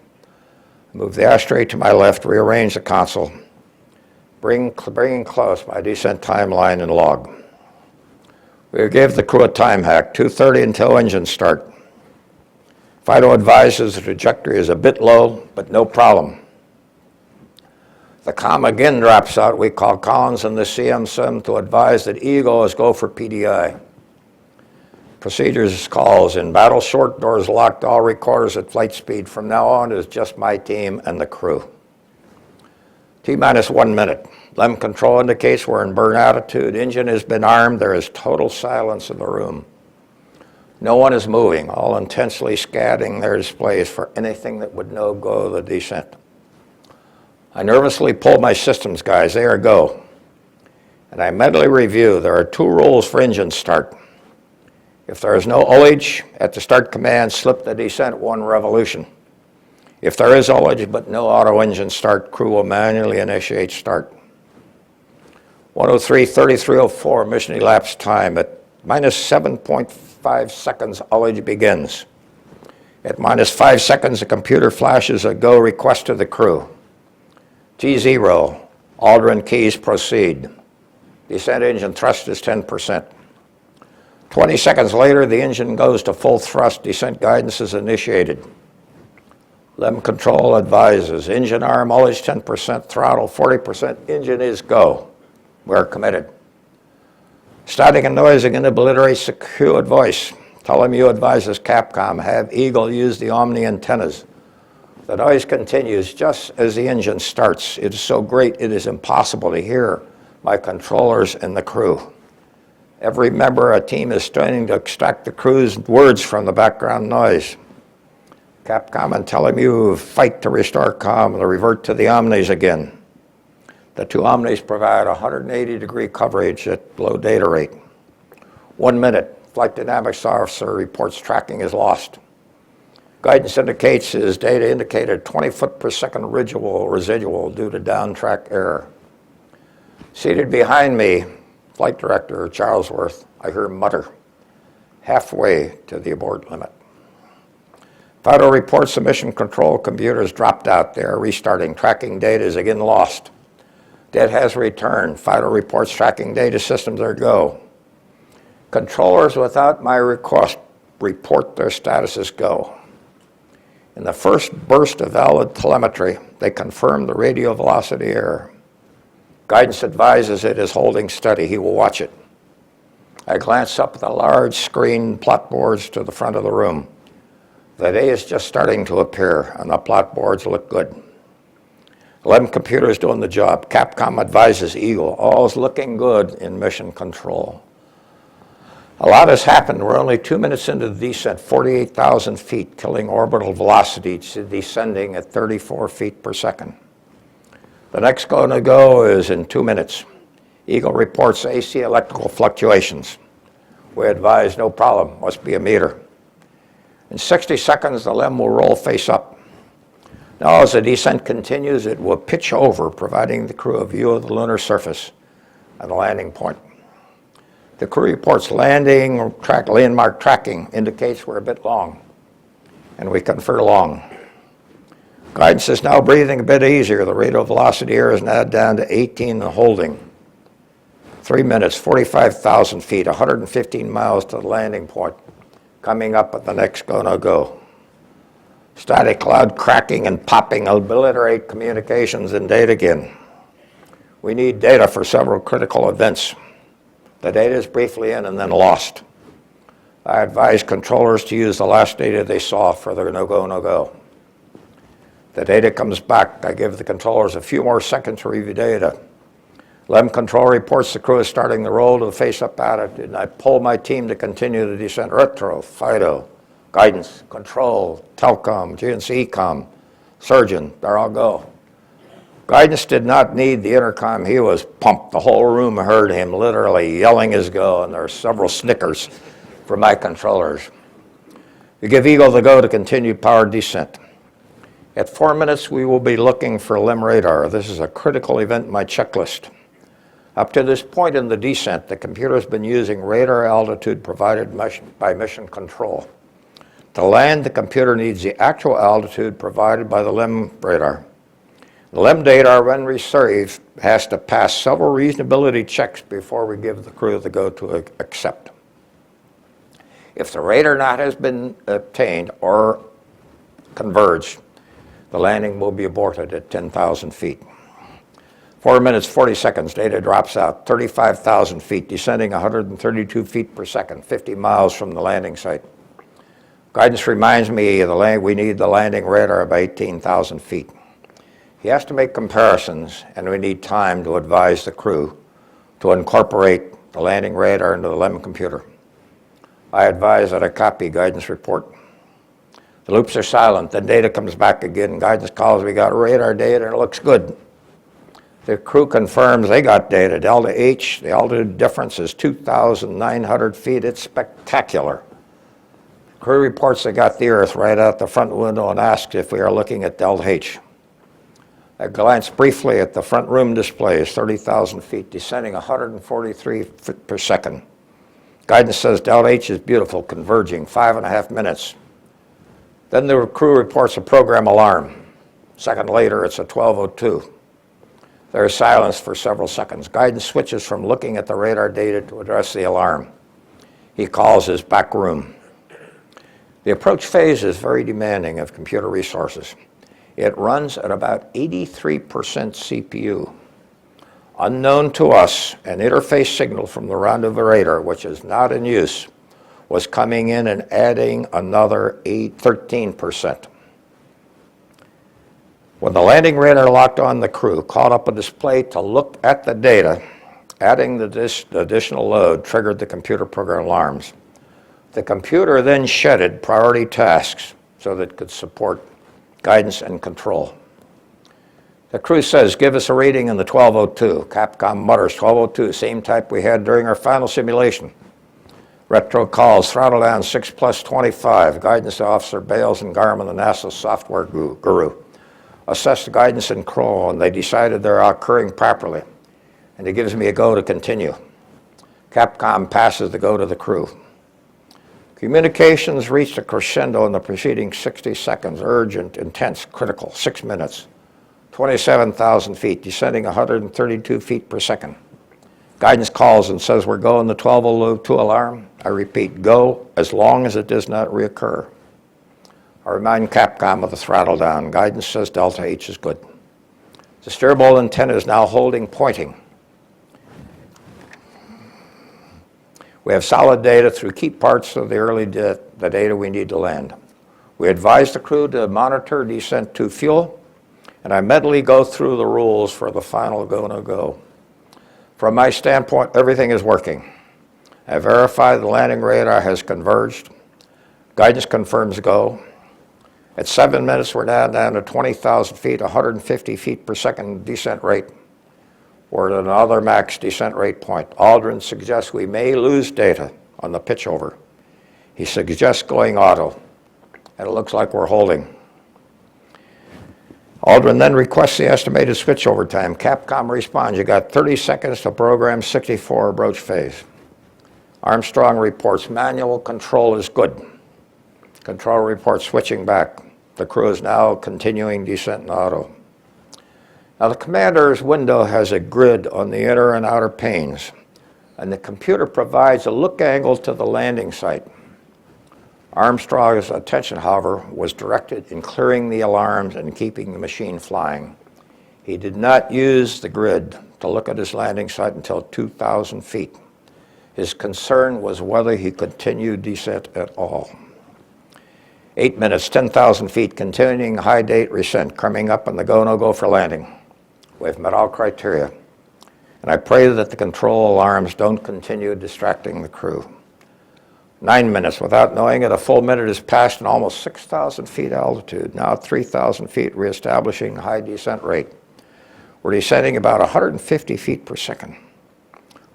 Speaker 3: Move the ashtray to my left, rearrange the console, bringing close my descent timeline and log. We gave the crew a time hack, 2:30 until engine start. FIDO advises the trajectory is a bit low, but no problem. The comm again drops out. We call Collins and the CM-SIM to advise that Eagle is go for PDI. Procedures calls in battle short, doors locked, all recorders at flight speed. From now on, it's just my team and the crew. T-minus 1 minute. LEM control indicates we're in burn attitude. Engine has been armed. There is total silence in the room. No one is moving, all intensely scanning their displays for anything that would no-go the descent. I nervously pull my systems guys, they are go. And I mentally review, there are 2 rules for engine start. If there is no ullage at the start command, slip the descent 1 revolution. If there is ullage but no auto engine start, crew will manually initiate start. 103:33:04 mission elapsed time. At minus 7.5 seconds, ullage begins. At minus 5 seconds, the computer flashes a go request to the crew. T0, Aldrin keys proceed. Descent engine thrust is 10%. 20 seconds later, the engine goes to full thrust. Descent guidance is initiated. LEM control advises. Engine arm, ullage 10%, throttle 40%. Engine is go. We're committed. Static and noise again obliterates the crew at voice. Toledo advises Capcom, have Eagle use the Omni antennas. The noise continues just as the engine starts. It is so great it is impossible to hear my controllers and the crew. Every member of a team is straining to extract the crew's words from the background noise. Capcom and Toledo fight to restore comm and revert to the Omnis again. The 2 Omnis provide 180-degree coverage at low data rate. 1 minute, flight dynamics officer reports tracking is lost. Guidance indicates his data indicated 20 foot per second residual due to down track error. Seated behind me, Flight Director Charlesworth, I hear mutter, halfway to the abort limit. FIDO reports the mission control computers dropped out. They are restarting. Tracking data is again lost. Dead has returned. FIDO reports tracking data systems are go. Controllers without my request report their status as go. In the first burst of valid telemetry, they confirm the radio velocity error. Guidance advises it is holding steady. He will watch it. I glance up at the large screen plot boards to the front of the room. The day is just starting to appear, and the plot boards look good. LEM computer is doing the job. Capcom advises Eagle. All's looking good in mission control. A lot has happened. We're only 2 minutes into the descent, 48,000 feet, killing orbital velocity, descending at 34 feet per second. The next go is in 2 minutes. Eagle reports AC electrical fluctuations. We advise no problem, must be a meter. In 60 seconds, the LEM will roll face up. Now, as the descent continues, it will pitch over, providing the crew a view of the lunar surface and the landing point. The crew reports landing, landmark tracking indicates we're a bit long, and we confer long. Guidance is now breathing a bit easier. The rate of velocity error is now down to 18 and holding. 3 minutes, 45,000 feet, 115 miles to the landing point. Coming up at the next go-no-go. Static cloud cracking and popping obliterate communications and data again. We need data for several critical events. The data is briefly in and then lost. I advise controllers to use the last data they saw for their no-go. The data comes back. I give the controllers a few more seconds to review data. LEM control reports the crew is starting the roll to the face-up attitude, and I pull my team to continue the descent. Retro, FIDO, guidance, control, Telcom, GNC Ecom, surgeon, they're all go. Guidance did not need the intercom. He was pumped. The whole room heard him literally yelling his go, and there were several snickers from my controllers. We give Eagle the go to continue powered descent. At 4 minutes, we will be looking for LEM radar. This is a critical event in my checklist. Up to this point in the descent, the computer has been using radar altitude provided by mission control. To land, the computer needs the actual altitude provided by the LEM radar. The LEM data, when received, has to pass several reasonability checks before we give the crew the go to accept. If the radar not has been obtained or converged, the landing will be aborted at 10,000 feet. 4 minutes, 40 seconds, data drops out, 35,000 feet, descending 132 feet per second, 50 miles from the landing site. Guidance reminds me of we need the landing radar of 18,000 feet. He has to make comparisons, and we need time to advise the crew to incorporate the landing radar into the LEM computer. I advise that I copy guidance report. The loops are silent, then data comes back again. Guidance calls, we got radar data, and it looks good. The crew confirms they got data. Delta H, the altitude difference is 2,900 feet. It's spectacular. Crew reports they got the Earth right out the front window and asks if we are looking at Delta H. I glance briefly at the front room displays, 30,000 feet, descending 143 feet per second. Guidance says Delta H is beautiful, converging, 5.5 minutes. Then the crew reports a program alarm. A second later, it's a 12:02. There is silence for several seconds. Guidance switches from looking at the radar data to address the alarm. He calls his back room. The approach phase is very demanding of computer resources. It runs at about 83% CPU. Unknown to us, an interface signal from the rendezvous radar, which is not in use, was coming in and adding another 13%. When the landing radar locked on, the crew caught up a display to look at the data. Adding the additional load triggered the computer program alarms. The computer then shedded priority tasks so that it could support guidance and control. The crew says, give us a reading in the 12:02. Capcom mutters, 12:02, same type we had during our final simulation. Retro calls, throttle down 6 plus 25. Guidance officer Bales and Garmin, the NASA software guru, assessed the guidance and control, and they decided they're occurring properly. And it gives me a go to continue. Capcom passes the go to the crew. Communications reached a crescendo in the preceding 60 seconds, urgent, intense, critical, 6 minutes, 27,000 feet, descending 132 feet per second. Guidance calls and says we're going the 12:02 alarm. I repeat, go as long as it does not reoccur. I remind Capcom of the throttle down. Guidance says Delta H is good. The steerable antenna is now holding pointing. We have solid data through key parts of the data we need to land. We advise the crew to monitor descent to fuel, and I mentally go through the rules for the final go-no-go. From my standpoint, everything is working. I verify the landing radar has converged. Guidance confirms go. At 7 minutes, we're down to 20,000 feet, 150 feet per second descent rate. We're at another max descent rate point. Aldrin suggests we may lose data on the pitch over. He suggests going auto, and it looks like we're holding. Aldrin then requests the estimated switchover time. Capcom responds, you got 30 seconds to program 64 approach phase. Armstrong reports manual control is good. Control reports switching back. The crew is now continuing descent in auto. Now the commander's window has a grid on the inner and outer panes, and the computer provides a look angle to the landing site. Armstrong's attention, however, was directed in clearing the alarms and keeping the machine flying. He did not use the grid to look at his landing site until 2,000 feet. His concern was whether he continued descent at all. 8 minutes, 10,000 feet, continuing high date descent, coming up on the go-no-go for landing. We've met all criteria. And I pray that the control alarms don't continue distracting the crew. 9 minutes, without knowing it, a full minute has passed and almost 6,000 feet altitude, now 3,000 feet, reestablishing high descent rate. We're descending about 150 feet per second.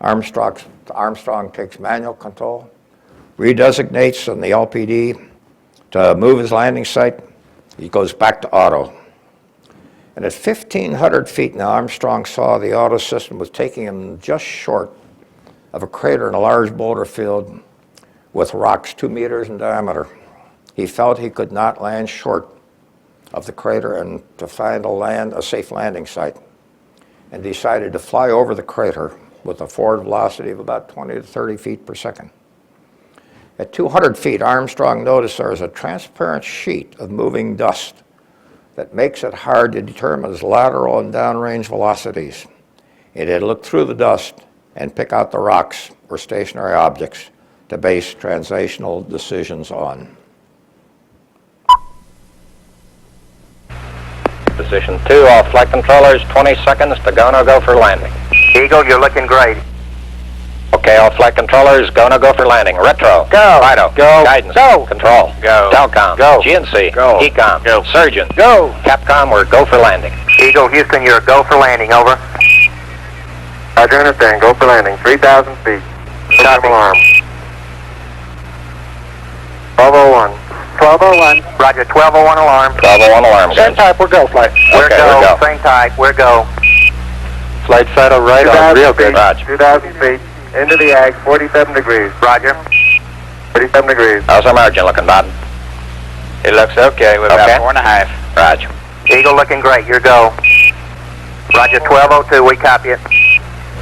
Speaker 3: Armstrong takes manual control, redesignates on the LPD to move his landing site. He goes back to auto. And at 1,500 feet now, Armstrong saw the auto system was taking him just short of a crater in a large boulder field with rocks 2 meters in diameter. He felt he could not land short of the crater and to find a safe landing site, and decided to fly over the crater with a forward velocity of about 20 to 30 feet per second. At 200 feet, Armstrong noticed there is a transparent sheet of moving dust that makes it hard to determine its lateral and downrange velocities. It had looked through the dust and pick out the rocks or stationary objects to base translational decisions on.
Speaker 4: Position 2, all flight controllers, 20 seconds to go, no go for landing.
Speaker 5: Eagle, you're looking great.
Speaker 4: Okay, all flight controllers, go, no go for landing. Retro.
Speaker 5: Go.
Speaker 4: Fido.
Speaker 5: Go.
Speaker 4: Guidance.
Speaker 5: Go.
Speaker 4: Control.
Speaker 5: Go.
Speaker 4: Telcom.
Speaker 5: Go.
Speaker 4: GNC.
Speaker 5: Go.
Speaker 4: Ecom.
Speaker 5: Go.
Speaker 4: Surgeon.
Speaker 5: Go.
Speaker 4: Capcom, we're go for landing.
Speaker 5: Eagle, Houston, you're a go for landing, over. Roger, understand, go for landing, 3,000 feet. Copy. Alarm. 1201. 1201. Roger, 1201 alarm.
Speaker 4: 1201 alarm.
Speaker 5: Same type, we're go, flight. We're
Speaker 4: Okay,
Speaker 5: go.
Speaker 4: we're go.
Speaker 5: Same type, we're go.
Speaker 4: Flight Fido right on, real good. Roger.
Speaker 5: 2,000 feet, into the ag, 47 degrees. Roger. 47 degrees.
Speaker 4: How's our margin looking, Bob?
Speaker 5: It looks okay, we're
Speaker 4: Okay.
Speaker 5: about 4.5.
Speaker 4: Roger.
Speaker 5: Eagle looking great, your go. Roger, 1202, we copy it.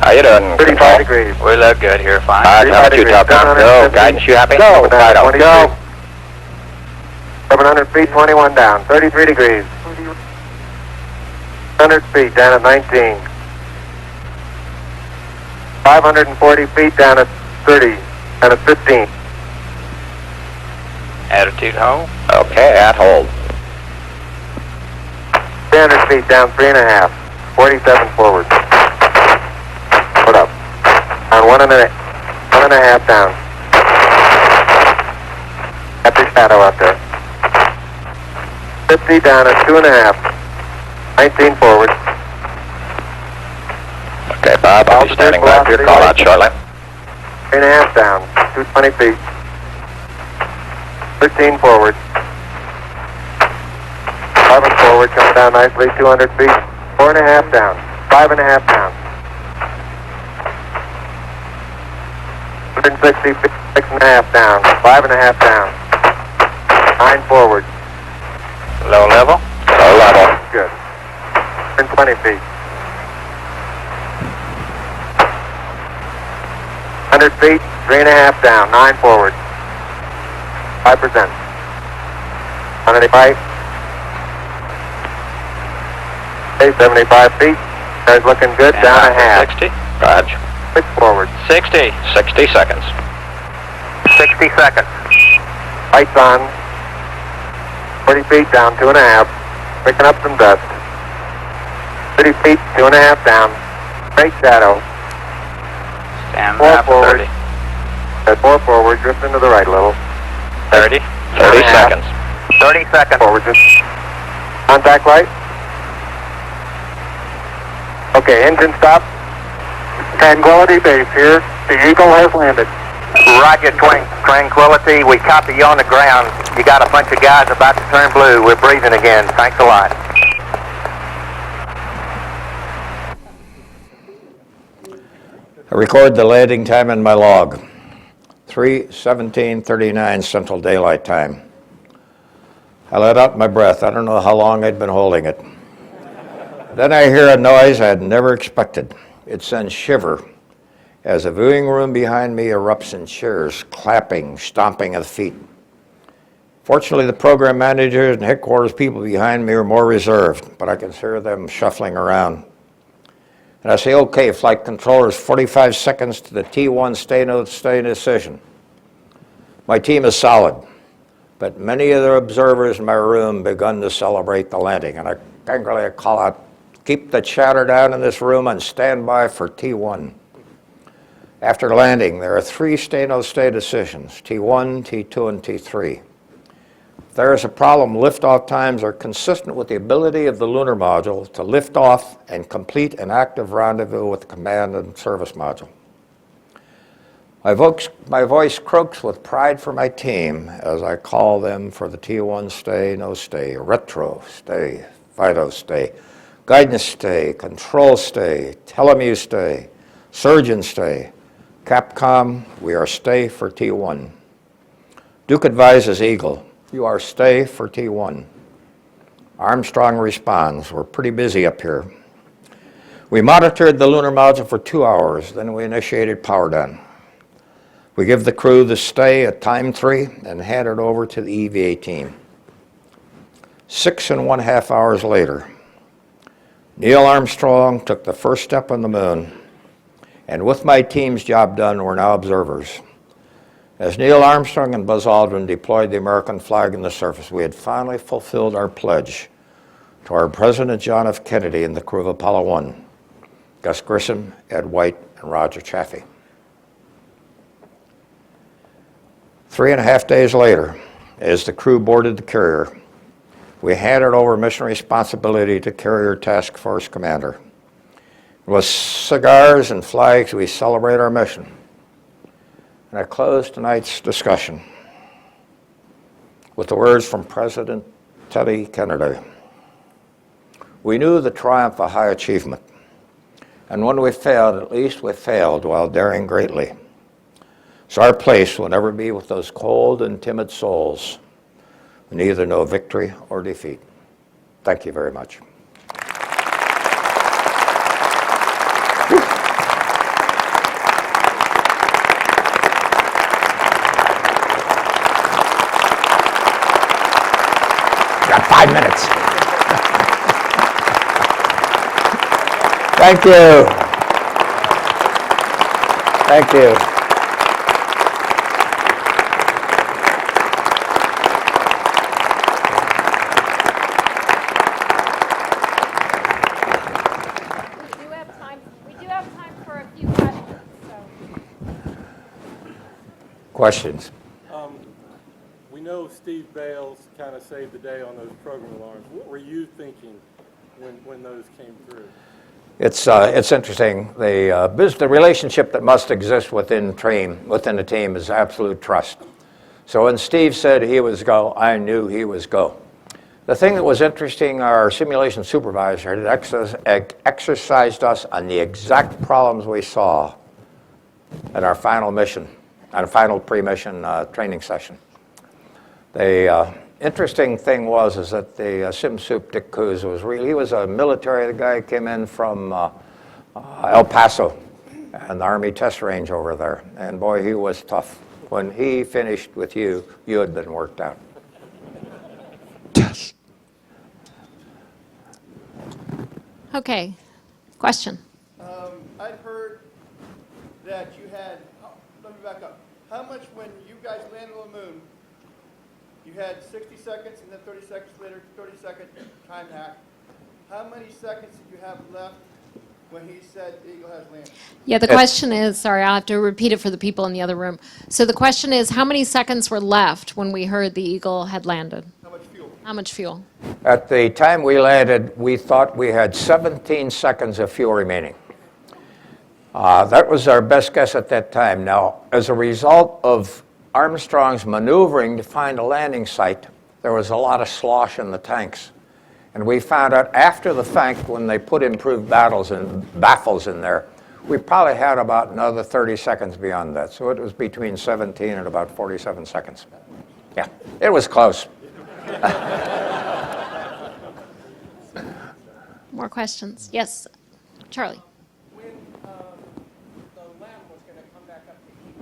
Speaker 4: How you doing,
Speaker 5: 35
Speaker 4: Control?
Speaker 5: degrees. We look good here, fine.
Speaker 4: Roger, how about you, Telcom? Go. Guidance, you happy?
Speaker 5: Go.
Speaker 4: Fido.
Speaker 5: Go. 700 feet, 21 down, 33 degrees. 100 feet down at 19. 540 feet down at 30, and at 15.
Speaker 4: Attitude hold. Okay, at hold.
Speaker 5: 300 feet down, 3.5. 47 forward. Put up. On 1.5 down. Got the shadow out there. 50 down at 2.5. 19 forward.
Speaker 4: Okay, Bob, I'll be standing by for your call out shortly.
Speaker 5: 3.5 down. 220 feet. 13 forward. 11 forward, coming down nicely, 200 feet. 4.5 down. 5.5 down. 160 feet, 6.5 down. 5.5 down. 9 forward.
Speaker 4: Low level? Low level.
Speaker 5: Good. 120 feet. 100 feet, 3.5 down. 9 forward. 5%. 185. 75 feet. Car's looking good.
Speaker 4: And
Speaker 5: Down a half.
Speaker 4: 60. Roger.
Speaker 5: 6 forward.
Speaker 4: 60. 60 seconds.
Speaker 5: 60 seconds. Lights on. 40 feet down, 2.5. Picking up some dust. 30 feet, 2.5 down. Great shadow.
Speaker 4: Stand
Speaker 5: 4 forward. At 4 forward, drift into the right a little.
Speaker 4: 30. 30 seconds.
Speaker 5: 30 seconds. Forward, just contact light. Okay, engine stop. Tranquility Base here. The Eagle has landed. Roger, Tranquility. We copy you on the ground. You got a bunch of guys about to turn blue. We're breathing again. Thanks a lot.
Speaker 3: I record the landing time in my log. 3:17:39 Central Daylight Time. I let out my breath. I don't know how long I'd been holding it. Then I hear a noise I had never expected. It sends shiver as the viewing room behind me erupts in cheers, clapping, stomping of feet. Fortunately, the program managers and headquarters people behind me are more reserved, but I can hear them shuffling around. And I say, okay, flight controllers, 45 seconds to the T1 stay decision. My team is solid, but many of the observers in my room begun to celebrate the landing. And I angrily call out, keep the chatter down in this room and stand by for T1. After landing, there are 3 stay decisions, T1, T2, and T3. If there is a problem, liftoff times are consistent with the ability of the lunar module to lift off and complete an active rendezvous with the command and service module. My voice croaks with pride for my team as I call them for the T1 stay, no stay, retro stay, Fido stay, guidance stay, control stay, telemu stay, surgeon stay, Capcom, we are stay for T1. Duke advises Eagle, you are stay for T1. Armstrong responds. We're pretty busy up here. We monitored the lunar module for 2 hours, then we initiated power down. We give the crew the stay at time 3 and hand it over to the EVA team. 6.5 hours later, Neil Armstrong took the first step on the moon, and with my team's job done, we're now observers. As Neil Armstrong and Buzz Aldrin deployed the American flag on the surface, we had finally fulfilled our pledge to our President John F. Kennedy and the crew of Apollo 1, Gus Grissom, Ed White, and Roger Chaffee. 3.5 days later, as the crew boarded the carrier, we handed over mission responsibility to Carrier Task Force Commander. With cigars and flags, we celebrate our mission. And I close tonight's discussion with the words from President Teddy Kennedy. We knew the triumph of high achievement, and when we failed, at least we failed while daring greatly. So our place will never be with those cold and timid souls who neither know victory or defeat. Thank you very much. Got 5 minutes. Thank you. Thank you.
Speaker 1: We do have time for a few questions.
Speaker 3: Questions?
Speaker 6: We know Steve Bales kind of saved the day on those program alarms. What were you thinking when those came through?
Speaker 3: It's interesting. The relationship that must exist within the team is absolute trust. So when Steve said he was go, I knew he was go. The thing that was interesting, our simulation supervisor had exercised us on the exact problems we saw at our final mission, our final pre-mission training session. The interesting thing was that the sim soup Dick Coos he was a military. The guy came in from El Paso and the Army test range over there, and boy, he was tough. When he finished with you, you had been worked out. Yes.
Speaker 1: Okay, question.
Speaker 7: I've heard that you had, let me back up. How much when you guys landed on the moon, you had 60 seconds and then 30 seconds later, 30-second time hack. How many seconds did you have left when he said the Eagle has landed?
Speaker 1: Yeah, the question is, sorry, I'll have to repeat it for the people in the other room. So the question is, how many seconds were left when we heard the Eagle had landed?
Speaker 7: How much fuel?
Speaker 1: How much fuel?
Speaker 3: At the time we landed, we thought we had 17 seconds of fuel remaining. That was our best guess at that time. Now, as a result of Armstrong's maneuvering to find a landing site, there was a lot of slosh in the tanks. And we found out after the fact, when they put improved baffles in there, we probably had about another 30 seconds beyond that. So it was between 17 and about 47 seconds. Yeah, it was close.
Speaker 1: More questions? Yes, Charlie.
Speaker 8: When the LEM was going to come back up to heat,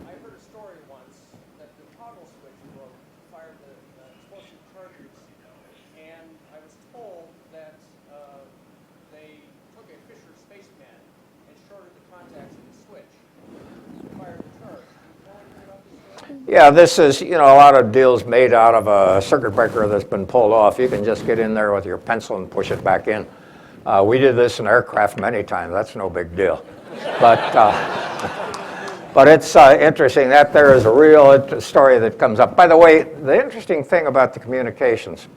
Speaker 8: I heard a story once that the toggle switch broke, fired the explosive charges, and I was told that they took a Fisher spaceman and shorted the contacts of the switch to fire the charge. Can you tell anything about this story?
Speaker 3: Yeah, this is, a lot of deals made out of a circuit breaker that's been pulled off. You can just get in there with your pencil and push it back in. We did this in aircraft many times. That's no big deal. But it's interesting that there is a real story that comes up. By the way, the interesting thing about the communications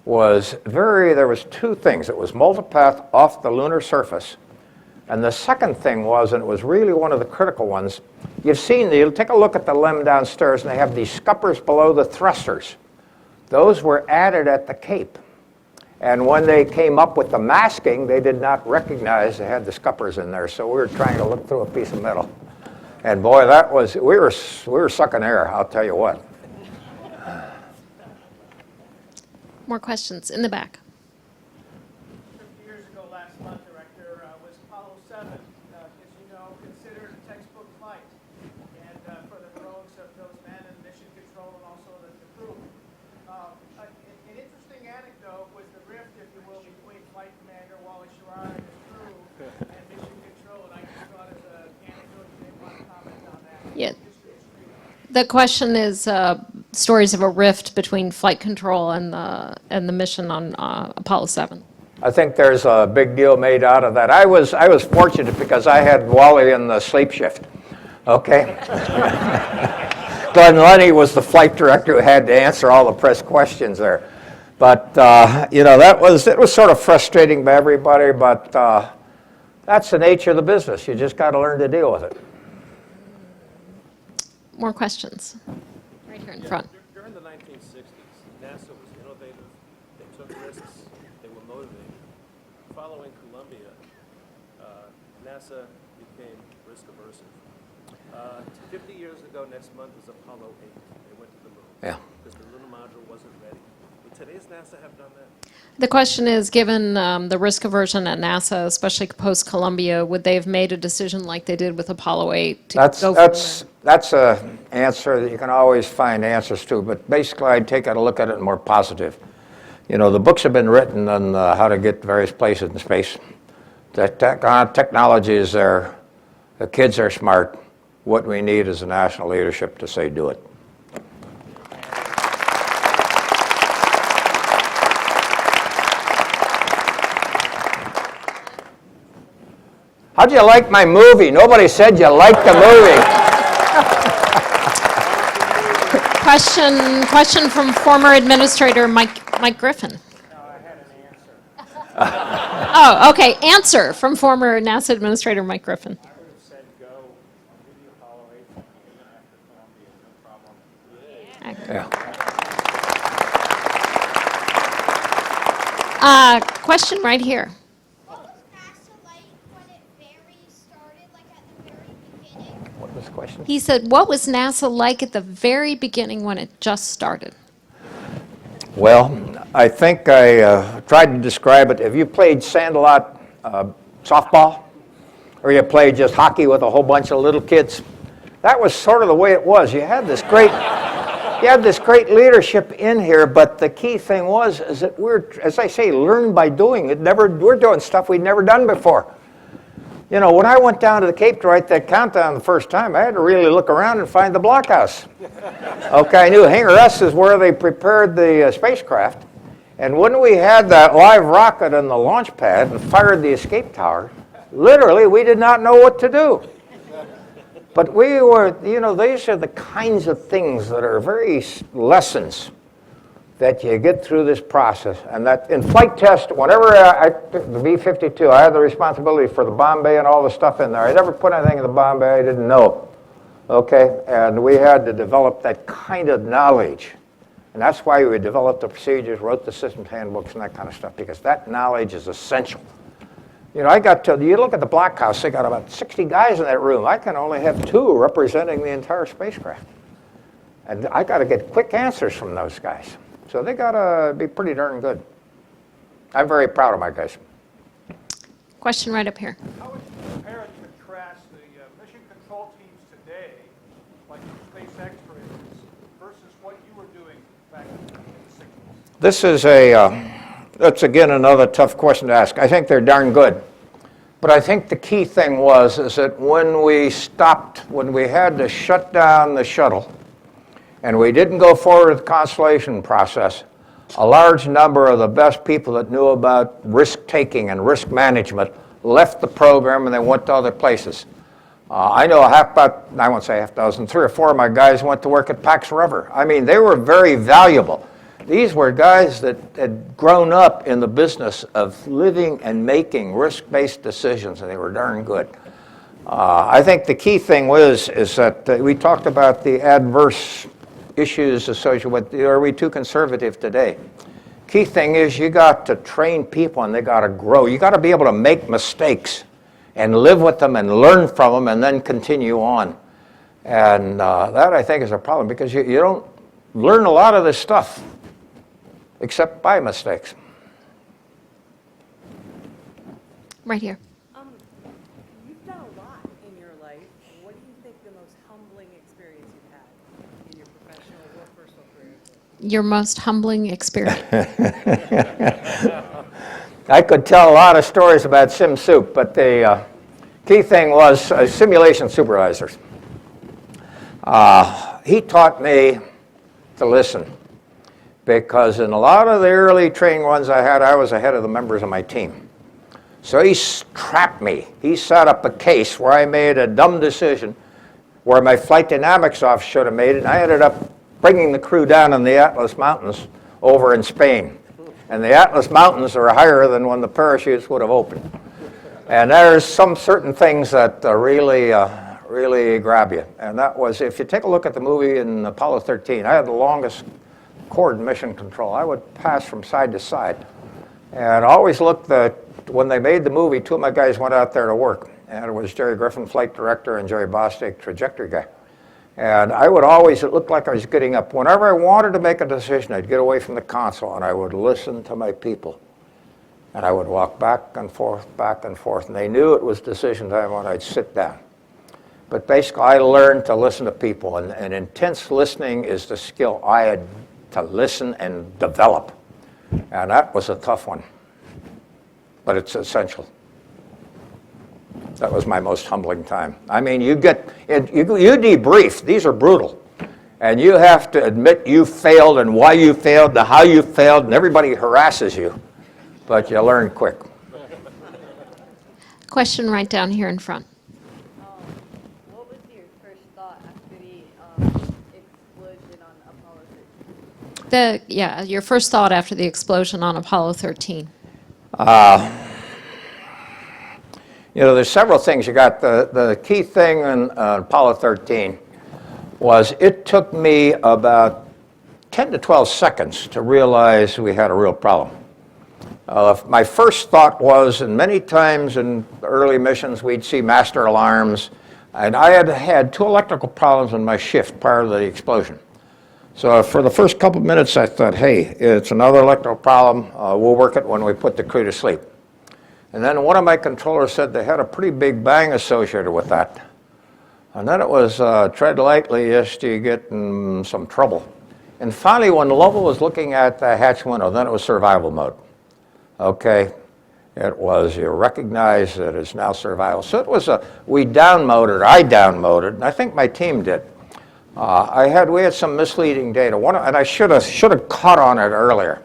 Speaker 3: was there was two things. It was multipath off the lunar surface. And the second thing was, and it was really one of the critical ones, you'll take a look at the LEM downstairs, and they have these scuppers below the thrusters. Those were added at the Cape. And when they came up with the masking, they did not recognize they had the scuppers in there. So we were trying to look through a piece of metal. And boy, we were sucking air, I'll tell you what.
Speaker 1: More questions in the back.
Speaker 8: 50 years ago last month, Director, was Apollo 7, as you know, considered a textbook flight, and for the heroics of those men in mission control and also the crew. An interesting anecdote was the rift, if you will, between Flight Commander Wally Schirra and his crew and mission control, and I just thought as an anecdote, you may want to comment on that.
Speaker 1: Yeah. The question is stories of a rift between flight control and the mission on Apollo 7.
Speaker 3: I think there's a big deal made out of that. I was fortunate because I had Wally in the sleep shift. Okay. Glenn Lenny was the flight director who had to answer all the press questions there. But you know, it was sort of frustrating by everybody. But that's the nature of the business. You just got to learn to deal with it.
Speaker 1: More questions? Right here in front.
Speaker 9: During the 1960s, NASA was innovative, they took risks, they were motivated. Following Columbia, NASA became risk aversive. 50 years ago next month is Apollo 8. They went to the moon.
Speaker 3: Yeah.
Speaker 9: Because the lunar module wasn't ready. Would today's NASA have done that?
Speaker 1: The question is, given the risk aversion at NASA, especially post-Columbia, would they have made a decision like they did with Apollo 8 to go
Speaker 3: That's an answer that you can always find answers to, but basically I'd take a look at it more positive. You know, the books have been written on how to get to various places in space. The technology is there. The kids are smart. What we need is a national leadership to say do it. How'd you like my movie? Nobody said you liked the movie.
Speaker 1: Question from former administrator Mike Griffin.
Speaker 8: No, I had an answer.
Speaker 1: Oh, okay. Answer from former NASA administrator Mike Griffin.
Speaker 8: I would have said go do the Apollo 8 even after Columbia, no problem.
Speaker 3: Yeah.
Speaker 1: Question right here.
Speaker 3: What was the question?
Speaker 1: He said, what was NASA like at the very beginning when it just started?
Speaker 3: Well, I think I tried to describe it. Have you played Sandlot softball? Or you played just hockey with a whole bunch of little kids? That was sort of the way it was. You had this great leadership in here, but the key thing is that we're, as I say, learn by doing it. We're doing stuff we'd never done before. You know, when I went down to the Cape to write that countdown the first time, I had to really look around and find the blockhouse. Okay, I knew Hangar S is where they prepared the spacecraft. And when we had that live rocket on the launch pad and fired the escape tower, literally we did not know what to do. But we were, you know, these are the kinds of things that are very lessons that you get through this process. And that in flight test, whenever I took the B-52, I had the responsibility for the bomb bay and all the stuff in there. I never put anything in the bomb bay I didn't know. Okay, and we had to develop that kind of knowledge. And that's why we developed the procedures, wrote the systems handbooks and that kind of stuff, because that knowledge is essential. You know, you look at the blockhouse, they got about 60 guys in that room. I can only have 2 representing the entire spacecraft. And I got to get quick answers from those guys. So they got to be pretty darn good. I'm very proud of my guys.
Speaker 1: Question right up here.
Speaker 7: How would you compare and contrast the mission control teams today, like SpaceX for instance, versus what you were doing back in the 60s?
Speaker 3: This is that's again another tough question to ask. I think they're darn good. But I think the key thing is that when we had to shut down the shuttle, and we didn't go forward with the Constellation process, a large number of the best people that knew about risk-taking and risk management left the program and they went to other places. I know I won't say half dozen, 3 or 4 of my guys went to work at Pax River. I mean, they were very valuable. These were guys that had grown up in the business of living and making risk-based decisions, and they were darn good. I think the key thing is that we talked about the adverse issues associated with, are we too conservative today? Key thing is you got to train people and they got to grow. You got to be able to make mistakes and live with them and learn from them and then continue on. And that I think is a problem because you don't learn a lot of this stuff except by mistakes.
Speaker 1: Right here.
Speaker 10: You've done a lot in your life. What do you think the most humbling experience you've had in your professional or personal career?
Speaker 1: Your most humbling experience.
Speaker 3: I could tell a lot of stories about sim soup, but the key thing was simulation supervisors. He taught me to listen, because in a lot of the early training ones I had, I was ahead of the members of my team. So he trapped me. He set up a case where I made a dumb decision where my flight dynamics officer should have made it, and I ended up bringing the crew down in the Atlas Mountains over in Spain. And the Atlas Mountains are higher than when the parachutes would have opened. And there's some certain things that really grab you. And that was, if you take a look at the movie in Apollo 13, I had the longest cord mission control. I would pass from side to side. And I always looked at, when they made the movie, two of my guys went out there to work. And it was Jerry Griffin, flight director, and Jerry Bostic, trajectory guy. And I would always, it looked like I was getting up. Whenever I wanted to make a decision, I'd get away from the console and I would listen to my people. And I would walk back and forth, and they knew it was decision time when I'd sit down. But basically, I learned to listen to people, and intense listening is the skill I had to listen and develop. And that was a tough one, but it's essential. That was my most humbling time. I mean, you debrief. These are brutal. And you have to admit you failed and why you failed and how you failed, and everybody harasses you. But you learn quick.
Speaker 1: Question right down here in front.
Speaker 10: What was your first thought after the explosion on Apollo 13?
Speaker 1: Your first thought after the explosion on Apollo 13.
Speaker 3: There's several things. You got the key thing in Apollo 13 was it took me about 10 to 12 seconds to realize we had a real problem. My first thought was, and many times in early missions we'd see master alarms, and I had two electrical problems in my shift prior to the explosion. So for the first couple of minutes I thought, hey, it's another electrical problem, we'll work it when we put the crew to sleep. And then one of my controllers said they had a pretty big bang associated with that. And then it was tread lightly, lest you get in some trouble. And finally, when Lovell was looking at the hatch window, then it was survival mode. Okay, it was, you recognize that it's now survival. So it was we downmoded, I downmoded, and I think my team did. We had some misleading data, and I should have caught on it earlier.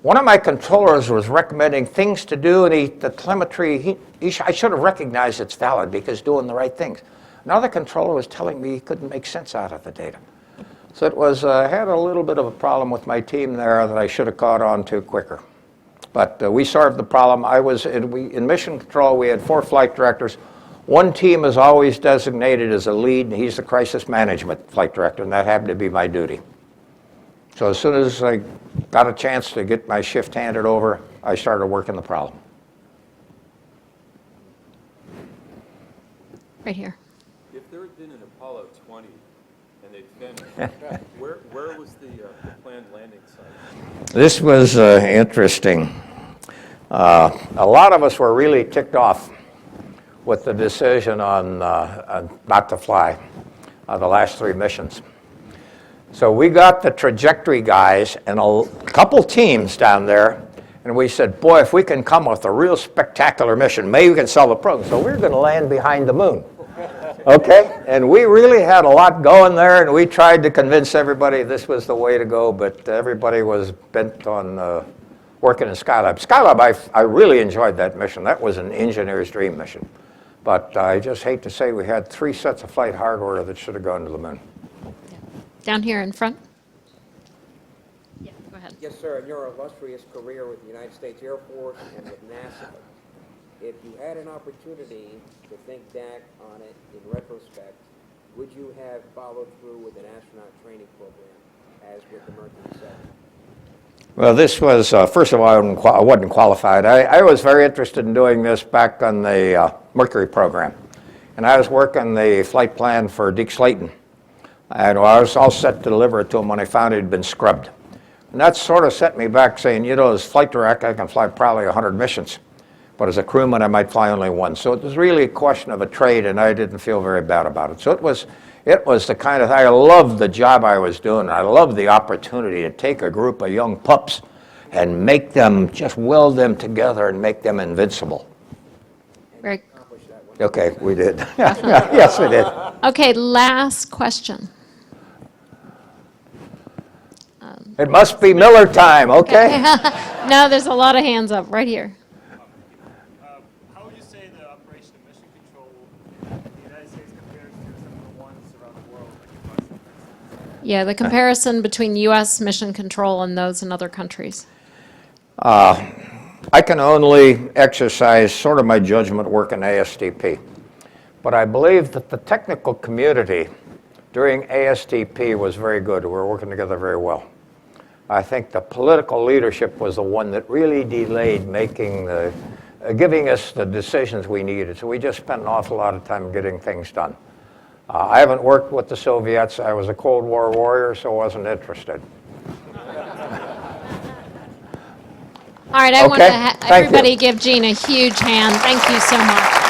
Speaker 3: One of my controllers was recommending things to do, and the telemetry, I should have recognized it's valid because doing the right things. Another controller was telling me he couldn't make sense out of the data. So it was, I had a little bit of a problem with my team there that I should have caught on to quicker. But we solved the problem. In mission control, we had 4 flight directors. One team is always designated as a lead, and he's the crisis management flight director, and that happened to be my duty. So as soon as I got a chance to get my shift handed over, I started working the problem.
Speaker 1: Right here.
Speaker 9: If there had been an Apollo 20 and they'd finished, where was the planned landing site?
Speaker 3: This was interesting. A lot of us were really ticked off with the decision on not to fly the last 3 missions. So we got the trajectory guys and a couple teams down there, and we said, boy, if we can come with a real spectacular mission, maybe we can solve the problem. So we were going to land behind the moon. Okay? And we really had a lot going there, and we tried to convince everybody this was the way to go, but everybody was bent on working in Skylab. Skylab, I really enjoyed that mission. That was an engineer's dream mission. But I just hate to say we had 3 sets of flight hardware that should have gone to the moon.
Speaker 1: Down here in front. Yeah, go ahead.
Speaker 11: Yes, sir. In your illustrious career with the United States Air Force and with NASA, if you had an opportunity to think back on it in retrospect, would you have followed through with an astronaut training program as with the Mercury 7?
Speaker 3: Well, this was, first of all, I wasn't qualified. I was very interested in doing this back on the Mercury program. And I was working the flight plan for Deke Slayton. And I was all set to deliver it to him when I found it had been scrubbed. And that sort of set me back saying, you know, as flight director, I can fly probably 100 missions. But as a crewman, I might fly only one. So it was really a question of a trade, and I didn't feel very bad about it. So it was the kind of, I loved the job I was doing. I loved the opportunity to take a group of young pups and make them, just weld them together and make them invincible.
Speaker 1: Very.
Speaker 3: Okay, we did. Yes, we did.
Speaker 1: Okay, last question.
Speaker 3: It must be Miller time, okay?
Speaker 1: No, there's a lot of hands up right here.
Speaker 12: How would you say the operation of mission control in the United States compares to some of the ones around the world, like Russia, for instance?
Speaker 1: Yeah, the comparison between U.S. mission control and those in other countries.
Speaker 3: I can only exercise sort of my judgment work in ASTP. But I believe that the technical community during ASTP was very good. We were working together very well. I think the political leadership was the one that really delayed giving us the decisions we needed. So we just spent an awful lot of time getting things done. I haven't worked with the Soviets. I was a Cold War warrior, so I wasn't interested.
Speaker 1: All right, I want
Speaker 3: Okay,
Speaker 1: to
Speaker 3: thank you.
Speaker 1: everybody give Gene a huge hand. Thank you so much.